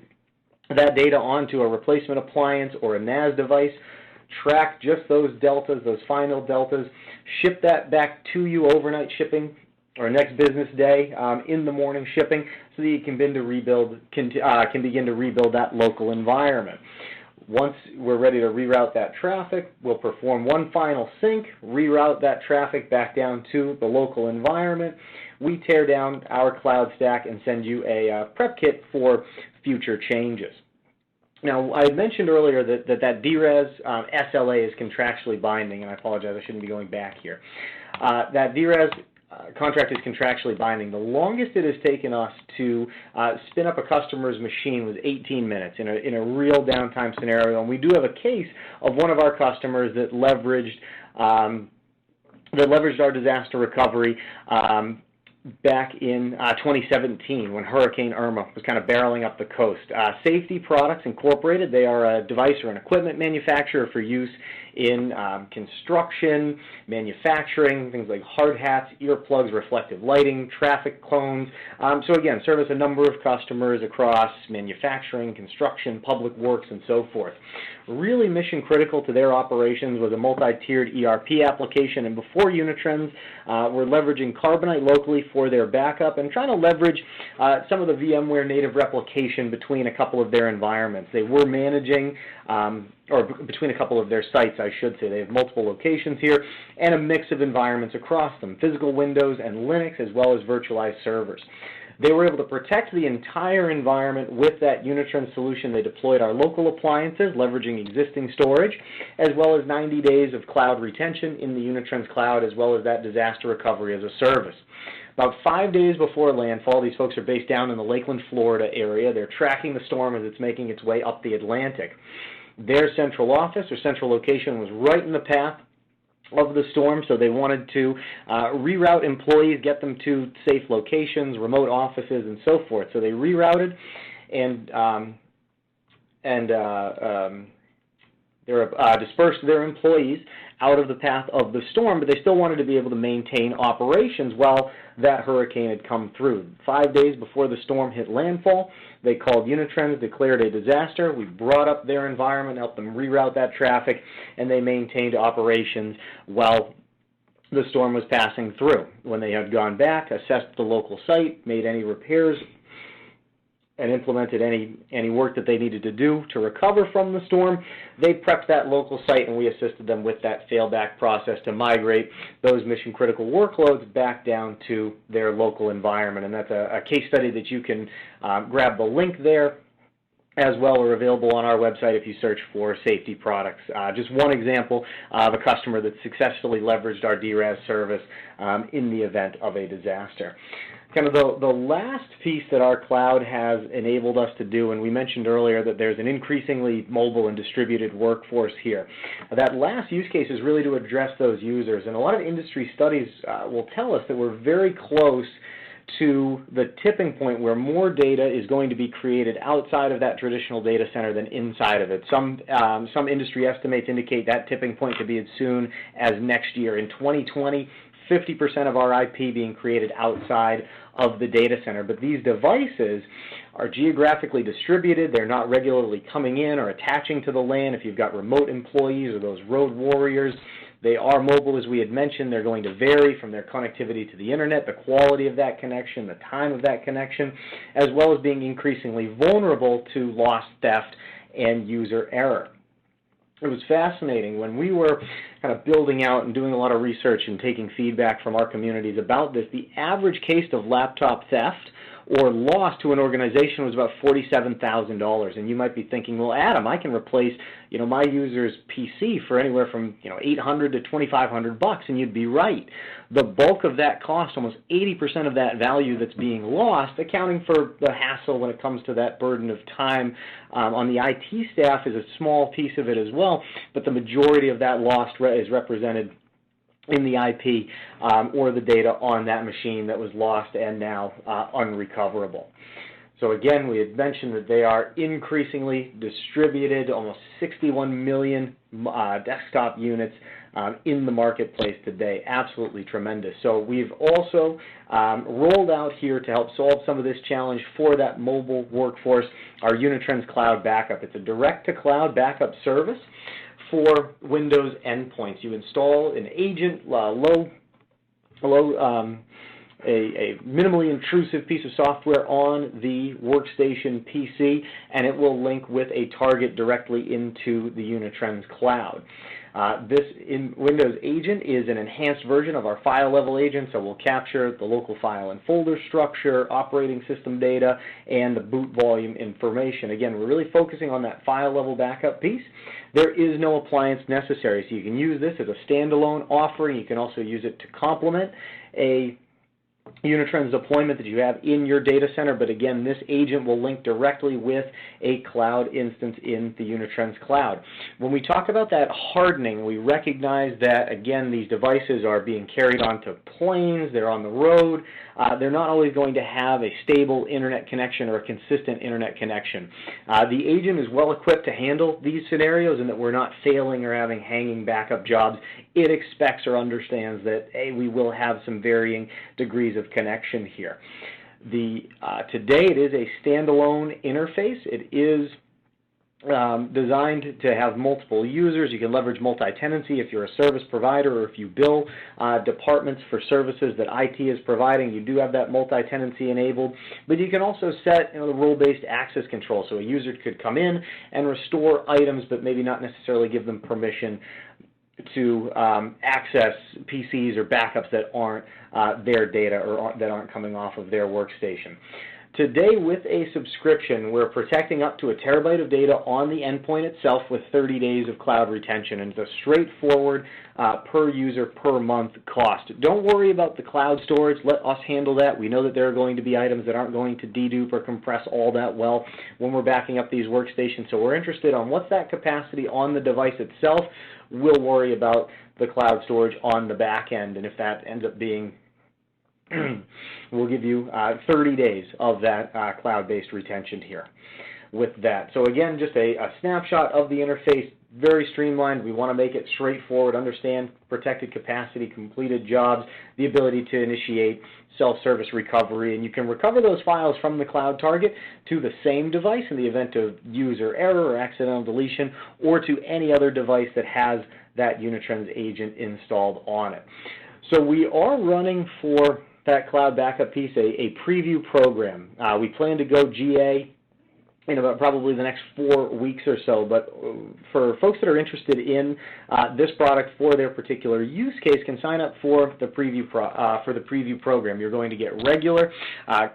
that data onto a replacement appliance or a NAS device, track just those deltas, those final deltas, ship that back to you overnight shipping or next business day in the morning shipping so that you can begin to rebuild, that local environment. Once we're ready to reroute that traffic, we'll perform one final sync, reroute that traffic back down to the local environment. We tear down our cloud stack and send you a prep kit for future changes. Now, I had mentioned earlier that DRAS SLA is contractually binding, and I apologize, I shouldn't be going back here. That DRAS contract is contractually binding. The longest it has taken us to spin up a customer's machine was 18 minutes in a real downtime scenario, and we do have a case of one of our customers that leveraged our disaster recovery back in 2017 when Hurricane Irma was kind of barreling up the coast. Safety Products Incorporated, they are a device or an equipment manufacturer for use in construction, manufacturing, things like hard hats, earplugs, reflective lighting, traffic cones. So again, service a number of customers across manufacturing, construction, public works, and so forth. Really mission critical to their operations was a multi-tiered ERP application, and before Unitrends were leveraging Carbonite locally for their backup and trying to leverage some of the VMware native replication between a couple of their environments. They were managing, or between a couple of their sites, I should say. They have multiple locations here and a mix of environments across them, physical Windows and Linux, as well as virtualized servers. They were able to protect the entire environment with that Unitrends solution. They deployed our local appliances, leveraging existing storage, as well as 90 days of cloud retention in the Unitrends cloud, as well as that disaster recovery as a service. About 5 days before landfall, these folks are based down in the Lakeland, Florida area. They're tracking the storm as it's making its way up the Atlantic. Their central office or central location was right in the path of the storm, so they wanted to reroute employees, get them to safe locations, remote offices, and so forth. So they rerouted and dispersed their employees out of the path of the storm, but they still wanted to be able to maintain operations while that hurricane had come through. 5 days before the storm hit landfall, they called Unitrends, declared a disaster. We brought up their environment, helped them reroute that traffic, and they maintained operations while the storm was passing through. When they had gone back, assessed the local site, made any repairs, and implemented any work that they needed to do to recover from the storm, they prepped that local site, and we assisted them with that failback process to migrate those mission-critical workloads back down to their local environment. And that's a case study that you can grab the link there as well, or available on our website if you search for Safety Products. Just one example of a customer that successfully leveraged our DRAS service in the event of a disaster. Kind of the last piece that our cloud has enabled us to do, and we mentioned earlier that there's an increasingly mobile and distributed workforce here. That last use case is really to address those users, and a lot of industry studies will tell us that we're very close to the tipping point where more data is going to be created outside of that traditional data center than inside of it. Some industry estimates indicate that tipping point to be as soon as next year. In 2020, 50% of our IP being created outside of the data center. But these devices are geographically distributed. They're not regularly coming in or attaching to the LAN. If you've got remote employees or those road warriors, they are mobile, as we had mentioned. They're going to vary from their connectivity to the internet, the quality of that connection, the time of that connection, as well as being increasingly vulnerable to loss, theft, and user error. It was fascinating when we were kind of building out and doing a lot of research and taking feedback from our communities about this. The average case of laptop theft or loss to an organization was about $47,000. And you might be thinking, well, Adam, I can replace, my user's PC for anywhere from, $800 to $2,500, and you'd be right. The bulk of that cost, almost 80% of that value that's being lost, accounting for the hassle when it comes to that burden of time on the IT staff, is a small piece of it as well, but the majority of that loss is represented in the IP or the data on that machine that was lost and now unrecoverable. So again, we had mentioned that they are increasingly distributed, almost 61 million desktop units in the marketplace today. Absolutely tremendous. So we've also rolled out here to help solve some of this challenge for that mobile workforce, our Unitrends Cloud Backup. It's a direct-to-cloud backup service for Windows endpoints. You install an agent, a minimally intrusive piece of software on the workstation PC, and it will link with a target directly into the Unitrends cloud. This Windows agent is an enhanced version of our file level agent, so we'll capture the local file and folder structure, operating system data, and the boot volume information. Again, we're really focusing on that file level backup piece. There is no appliance necessary, so you can use this as a standalone offering. You can also use it to complement a Unitrends deployment that you have in your data center, but again, this agent will link directly with a cloud instance in the Unitrends cloud. When we talk about that hardening, we recognize that, again, these devices are being carried onto planes, they're on the road, they're not always going to have a stable internet connection or a consistent internet connection. The agent is well equipped to handle these scenarios and that we're not failing or having hanging backup jobs. It expects or understands that, hey, we will have some varying degrees of connection here. Today it is a standalone interface. It is designed to have multiple users. You can leverage multi-tenancy if you're a service provider or if you bill departments for services that IT is providing. You do have that multi-tenancy enabled, but you can also set the role-based access control. So a user could come in and restore items, but maybe not necessarily give them permission to access PCs or backups that aren't their data or that aren't coming off of their workstation. Today, with a subscription, we're protecting up to 1 terabyte of data on the endpoint itself with 30 days of cloud retention, and it's a straightforward per user per month cost. Don't worry about the cloud storage. Let us handle that. We know that there are going to be items that aren't going to dedupe or compress all that well when we're backing up these workstations. So we're interested on what's that capacity on the device itself. We'll worry about the cloud storage on the back end, and if that ends up being we'll give you 30 days of that cloud-based retention here with that. So again, just a snapshot of the interface, very streamlined. We want to make it straightforward, understand protected capacity, completed jobs, the ability to initiate self-service recovery, and you can recover those files from the cloud target to the same device in the event of user error or accidental deletion, or to any other device that has that Unitrends agent installed on it. So we are running for that cloud backup piece a preview program. We plan to go GA in about probably the next 4 weeks or so, but for folks that are interested in this product for their particular use case can sign up for the preview program. You're going to get regular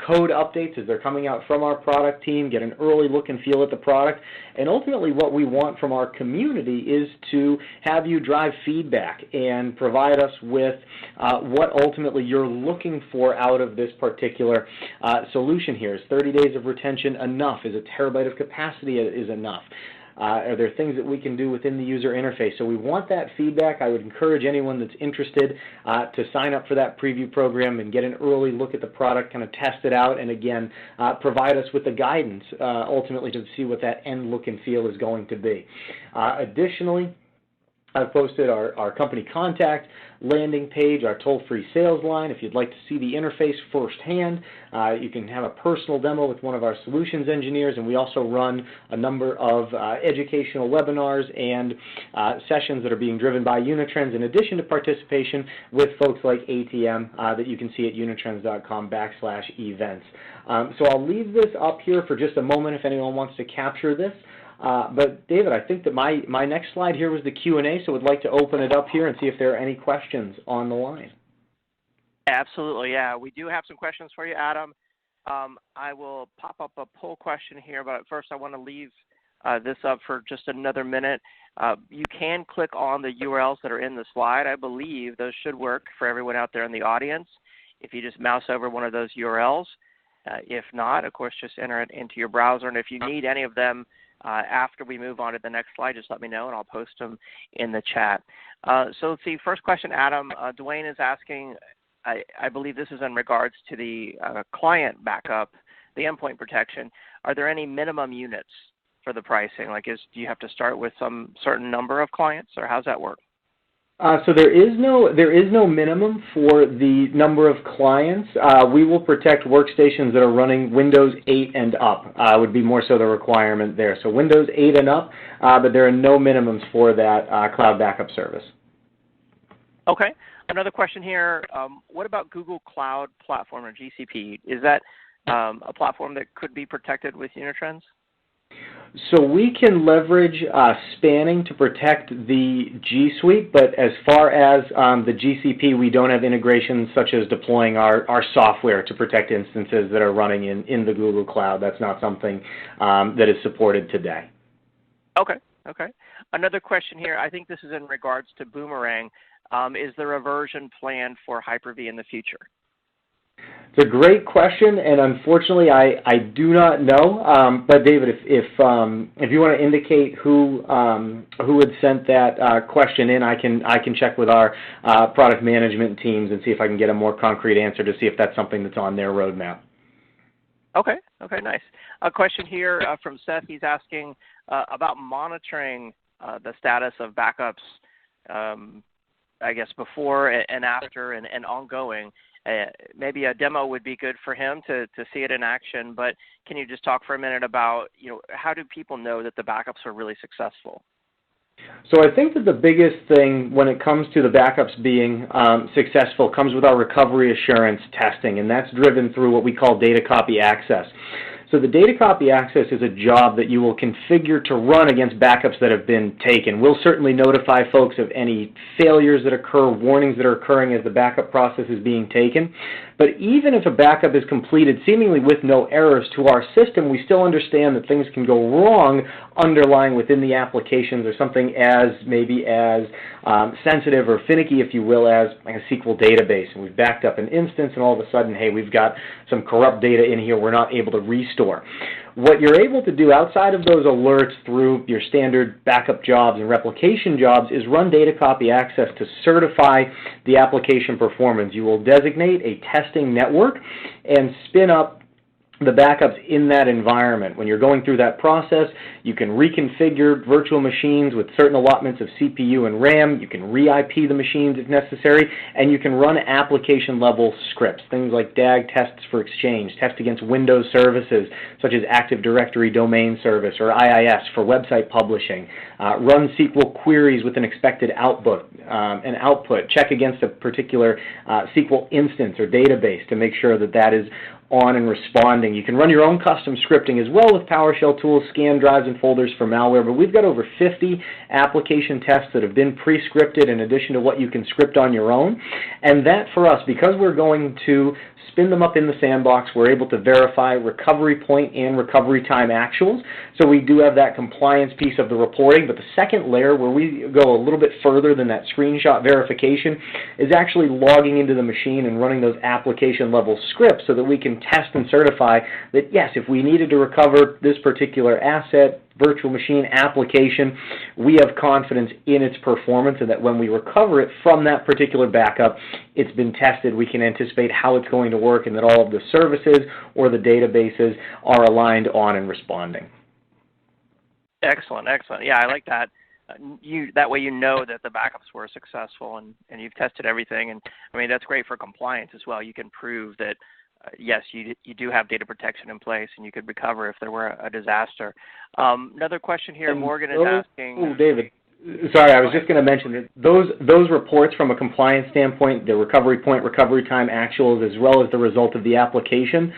code updates as they're coming out from our product team, get an early look and feel at the product, and ultimately what we want from our community is to have you drive feedback and provide us with what ultimately you're looking for out of this particular solution here. Is 30 days of retention enough? Is a terabyte of capacity is enough? Are there things that we can do within the user interface? So we want that feedback. I would encourage anyone that's interested to sign up for that preview program and get an early look at the product, kind of test it out, and again, provide us with the guidance ultimately to see what that end look and feel is going to be. Additionally, I've posted our company contact landing page, our toll-free sales line. If you'd like to see the interface firsthand, you can have a personal demo with one of our solutions engineers, and we also run a number of educational webinars and sessions that are being driven by Unitrends, in addition to participation with folks like ATM that you can see at unitrends.com/events. So I'll leave this up here for just a moment if anyone wants to capture this. But David, I think that my next slide here was the Q&A, so I'd like to open it up here and see if there are any questions on the line. Absolutely, yeah. We do have some questions for you, Adam. I will pop up a poll question here, but first I want to leave this up for just another minute. You can click on the URLs that are in the slide. I believe those should work for everyone out there in the audience if you just mouse over one of those URLs. If not, of course, just enter it into your browser, and if you need any of them after we move on to the next slide, just let me know and I'll post them in the chat. So let's see, first question, Adam. Dwayne is asking, I believe this is in regards to the client backup, the endpoint protection. Are there any minimum units for the pricing? Like, do you have to start with some certain number of clients, or how's that work? So there is no minimum for the number of clients. We will protect workstations that are running Windows 8 and up. Would be more so the requirement there. So Windows 8 and up, but there are no minimums for that cloud backup service. Okay. Another question here. What about Google Cloud Platform or GCP? Is that a platform that could be protected with Unitrends? So we can leverage spanning to protect the G Suite, but as far as the GCP, we don't have integrations such as deploying our software to protect instances that are running in the Google Cloud. That's not something that is supported today. Okay. Another question here. I think this is in regards to Boomerang. Is there a version planned for Hyper-V in the future? It's a great question, and unfortunately, I do not know. But David, if you want to indicate who had sent that question in, I can check with our product management teams and see if I can get a more concrete answer to see if that's something that's on their roadmap. Okay, nice. A question here from Seth. He's asking about monitoring the status of backups, I guess, before and after and ongoing. Maybe a demo would be good for him to see it in action, but can you just talk for a minute about, how do people know that the backups are really successful? So I think that the biggest thing when it comes to the backups being successful comes with our recovery assurance testing, and that's driven through what we call data copy access. So the data copy access is a job that you will configure to run against backups that have been taken. We'll certainly notify folks of any failures that occur, warnings that are occurring as the backup process is being taken. But even if a backup is completed seemingly with no errors to our system, we still understand that things can go wrong underlying within the applications or something as maybe as sensitive or finicky, if you will, as like a SQL database. And we've backed up an instance and all of a sudden, hey, we've got some corrupt data in here we're not able to restore. What you're able to do outside of those alerts through your standard backup jobs and replication jobs is run data copy access to certify the application performance. You will designate a testing network and spin up the backups in that environment. When you're going through that process, you can reconfigure virtual machines with certain allotments of CPU and RAM. You can re-IP the machines if necessary, and you can run application-level scripts, things like DAG tests for Exchange, tests against Windows services, such as Active Directory Domain Service or IIS for website publishing, run SQL queries with an expected output, check against a particular SQL instance or database to make sure that that is on and responding. You can run your own custom scripting as well with PowerShell tools, scan drives and folders for malware, but we've got over 50 application tests that have been pre-scripted in addition to what you can script on your own. And that for us, because we're going to spin them up in the sandbox, we're able to verify recovery point and recovery time actuals. So we do have that compliance piece of the reporting, but the second layer where we go a little bit further than that screenshot verification is actually logging into the machine and running those application level scripts so that we can test and certify that yes, if we needed to recover this particular asset, virtual machine application, we have confidence in its performance and that when we recover it from that particular backup, it's been tested, we can anticipate how it's going to work and that all of the services or the databases are aligned on and responding. Excellent. Yeah, I like that. That way you know that the backups were successful and you've tested everything. And I mean, that's great for compliance as well. You can prove that yes, you do have data protection in place and you could recover if there were a disaster. Another question here, Morgan is asking... Oh, David, sorry, I was just going to mention that those reports from a compliance standpoint, the recovery point, recovery time actuals, as well as the result of the application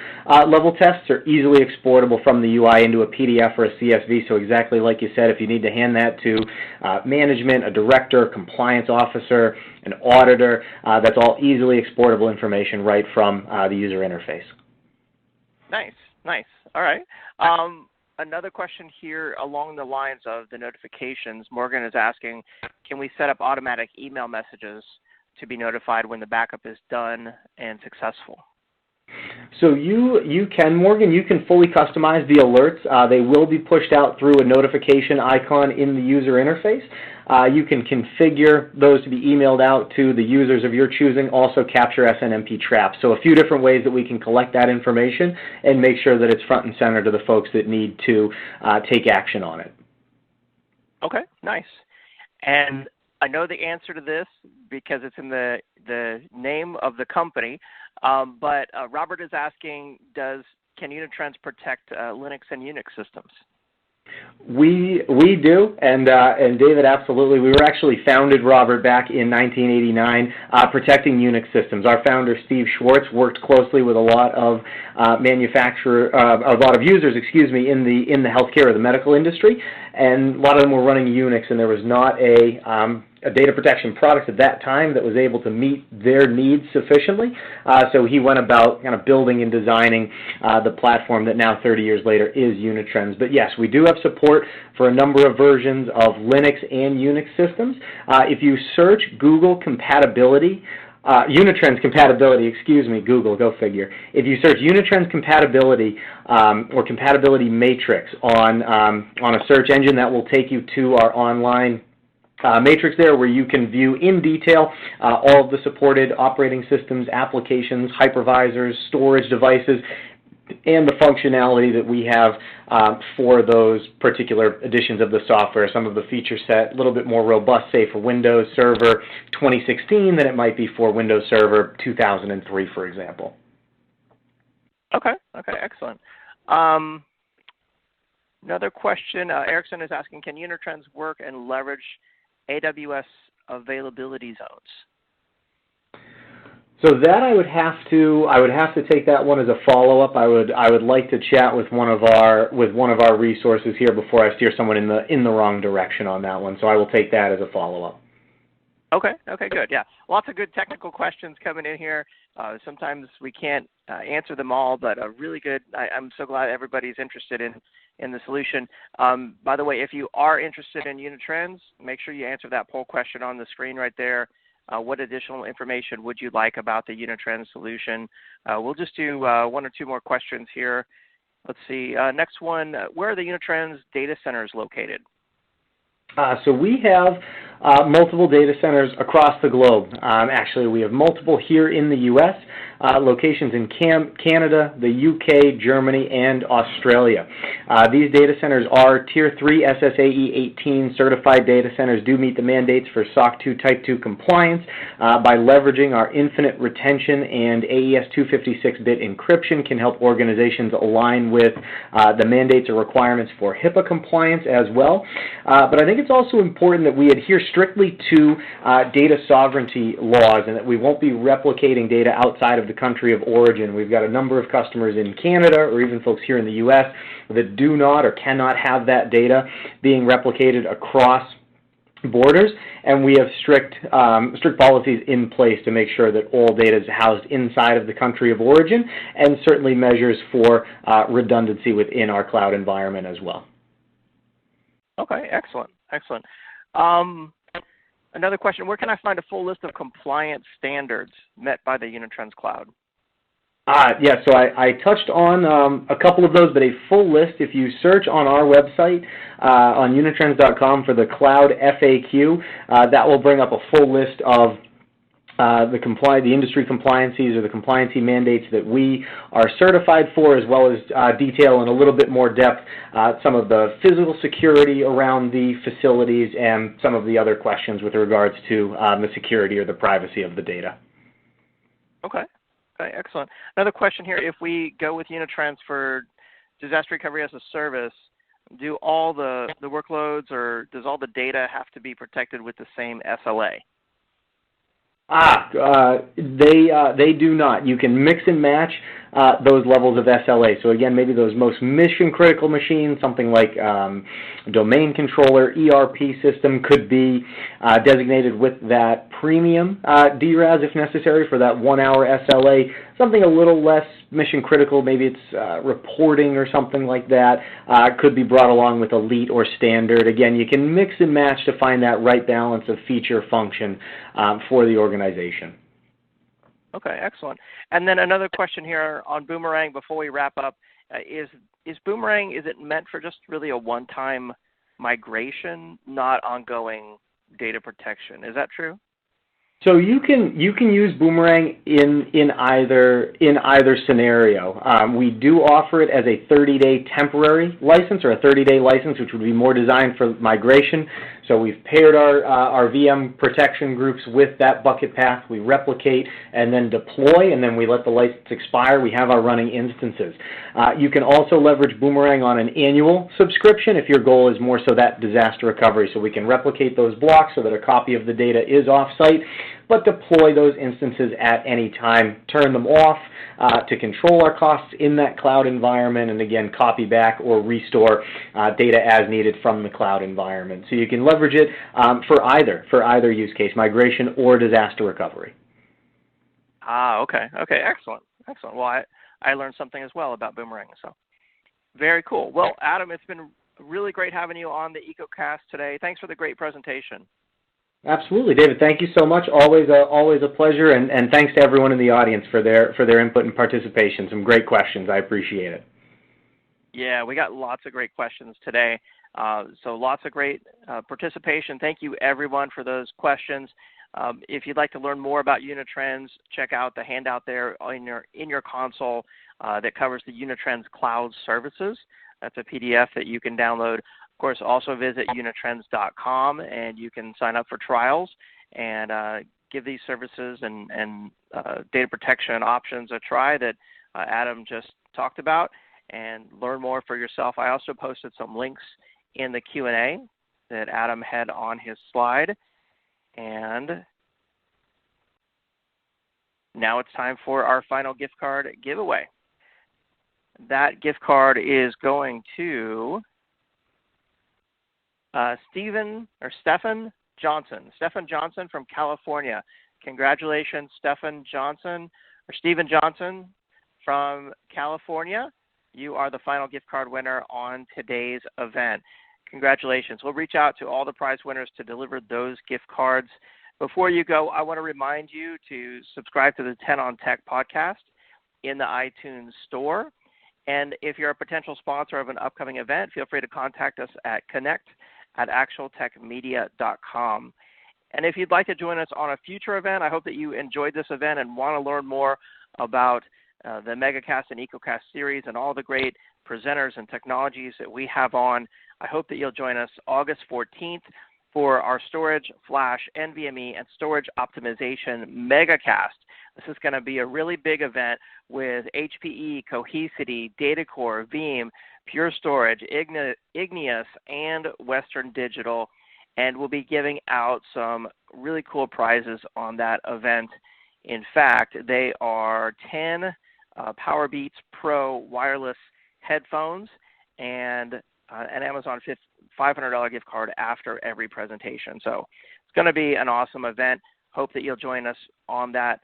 level tests are easily exportable from the UI into a PDF or a CSV. So exactly like you said, if you need to hand that to management, a director, compliance officer, an auditor, that's all easily exportable information right from the user interface. Nice. All right. Another question here along the lines of the notifications. Morgan is asking, can we set up automatic email messages to be notified when the backup is done and successful? So you can, Morgan, you can fully customize the alerts. They will be pushed out through a notification icon in the user interface. You can configure those to be emailed out to the users of your choosing, also capture SNMP traps. So a few different ways that we can collect that information and make sure that it's front and center to the folks that need to take action on it. Okay, nice. And I know the answer to this because it's in the name of the company, but Robert is asking, can Unitrends protect Linux and Unix systems? We do, and David, absolutely. We were actually founded, Robert, back in 1989, protecting Unix systems. Our founder, Steve Schwartz, worked closely with a lot of users, in the healthcare or the medical industry, and a lot of them were running Unix, and there was not a data protection product at that time that was able to meet their needs sufficiently. So he went about kind of building and designing the platform that now 30 years later is Unitrends. But yes, we do have support for a number of versions of Linux and Unix systems. If you search Google compatibility Unitrends compatibility, excuse me, Google, go figure. If you search Unitrends compatibility or compatibility matrix on a search engine, that will take you to our online matrix there, where you can view in detail all of the supported operating systems, applications, hypervisors, storage devices, and the functionality that we have for those particular editions of the software. Some of the feature set a little bit more robust, say, for Windows Server 2016 than it might be for Windows Server 2003, for example. Okay, excellent. Another question, Erickson is asking, can Unitrends work and leverage AWS availability zones? So that I would have to take that one as a follow-up. I would like to chat with one of our resources here before I steer someone in the wrong direction on that one. So I will take that as a follow-up. Okay, good. Yeah, lots of good technical questions coming in here. Sometimes we can't answer them all, but really good. I'm so glad everybody's interested in the solution. By the way, if you are interested in Unitrends, make sure you answer that poll question on the screen right there. What additional information would you like about the Unitrends solution? We'll just do one or two more questions here. Let's see. Next one, where are the Unitrends data centers located? So we have multiple data centers across the globe. Actually, we have multiple here in the U.S., locations in Canada, the UK, Germany, and Australia. These data centers are Tier 3 SSAE 18 certified data centers, do meet the mandates for SOC 2 Type 2 compliance by leveraging our infinite retention and AES 256-bit encryption can help organizations align with the mandates or requirements for HIPAA compliance as well. But I think it's also important that we adhere strictly to data sovereignty laws and that we won't be replicating data outside of the country of origin. We've got a number of customers in Canada or even folks here in the U.S. that do not or cannot have that data being replicated across borders, and we have strict policies in place to make sure that all data is housed inside of the country of origin, and certainly measures for redundancy within our cloud environment as well. Okay, excellent. Another question, where can I find a full list of compliance standards met by the Unitrends Cloud? Yeah, so I touched on a couple of those, but a full list, if you search on our website, on unitrends.com for the Cloud FAQ, that will bring up a full list of the industry compliances or the compliancy mandates that we are certified for, as well as detail in a little bit more depth some of the physical security around the facilities and some of the other questions with regards to the security or the privacy of the data. Okay, excellent. Another question here, if we go with Unitrends for disaster recovery as a service, do all the workloads or does all the data have to be protected with the same SLA? They do not. You can mix and match those levels of SLA. So again, maybe those most mission-critical machines, something like domain controller, ERP system, could be designated with that premium DRAS if necessary for that 1 hour SLA. Something a little less mission-critical, maybe it's reporting or something like that, could be brought along with Elite or Standard. Again, you can mix and match to find that right balance of feature function for the organization. Okay, excellent. And then another question here on Boomerang before we wrap up. Is Boomerang, is it meant for just really a one-time migration, not ongoing data protection? Is that true? So you can use Boomerang in either scenario. We do offer it as a 30-day temporary license or a 30-day license, which would be more designed for migration. So we've paired our VM protection groups with that bucket path. We replicate and then deploy, and then we let the license expire. We have our running instances. You can also leverage Boomerang on an annual subscription if your goal is more so that disaster recovery. So we can replicate those blocks so that a copy of the data is off-site, but deploy those instances at any time, turn them off to control our costs in that cloud environment, and again, copy back or restore data as needed from the cloud environment. So you can leverage it for either use case, migration or disaster recovery. Okay, excellent. Well, I learned something as well about Boomerang, so very cool. Well, Adam, it's been really great having you on the EcoCast today. Thanks for the great presentation. Absolutely, David. Thank you so much. Always a pleasure, and thanks to everyone in the audience for their input and participation. Some great questions. I appreciate it. Yeah, we got lots of great questions today. So lots of great participation. Thank you, everyone, for those questions. If you'd like to learn more about Unitrends, check out the handout there in your console that covers the Unitrends Cloud Services. That's a PDF that you can download. Of course, also visit unitrends.com, and you can sign up for trials and give these services and data protection options a try that Adam just talked about, and learn more for yourself. I also posted some links in the Q&A that Adam had on his slide. And now it's time for our final gift card giveaway. That gift card is going to Stephen Johnson. Stephen Johnson from California. Congratulations, Stephen Johnson from California. You are the final gift card winner on today's event. Congratulations. We'll reach out to all the prize winners to deliver those gift cards. Before you go, I want to remind you to subscribe to the 10 on Tech podcast in the iTunes store. And if you're a potential sponsor of an upcoming event, feel free to contact us at connect@actualtechmedia.com. And if you'd like to join us on a future event, I hope that you enjoyed this event and want to learn more about the MegaCast and EcoCast series and all the great presenters and technologies that we have on. I hope that you'll join us August 14th for our storage, flash, NVMe, and storage optimization MegaCast. This is going to be a really big event with HPE, Cohesity, Datacore, Veeam, Pure Storage, Igneous, and Western Digital. And we'll be giving out some really cool prizes on that event. In fact, they are 10 PowerBeats Pro wireless headphones and an Amazon $500 gift card after every presentation. So it's going to be an awesome event. Hope that you'll join us on that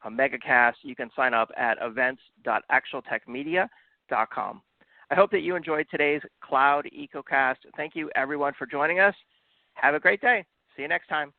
MegaCast. You can sign up at events.actualtechmedia.com. I hope that you enjoyed today's Cloud EcoCast. Thank you, everyone, for joining us. Have a great day. See you next time.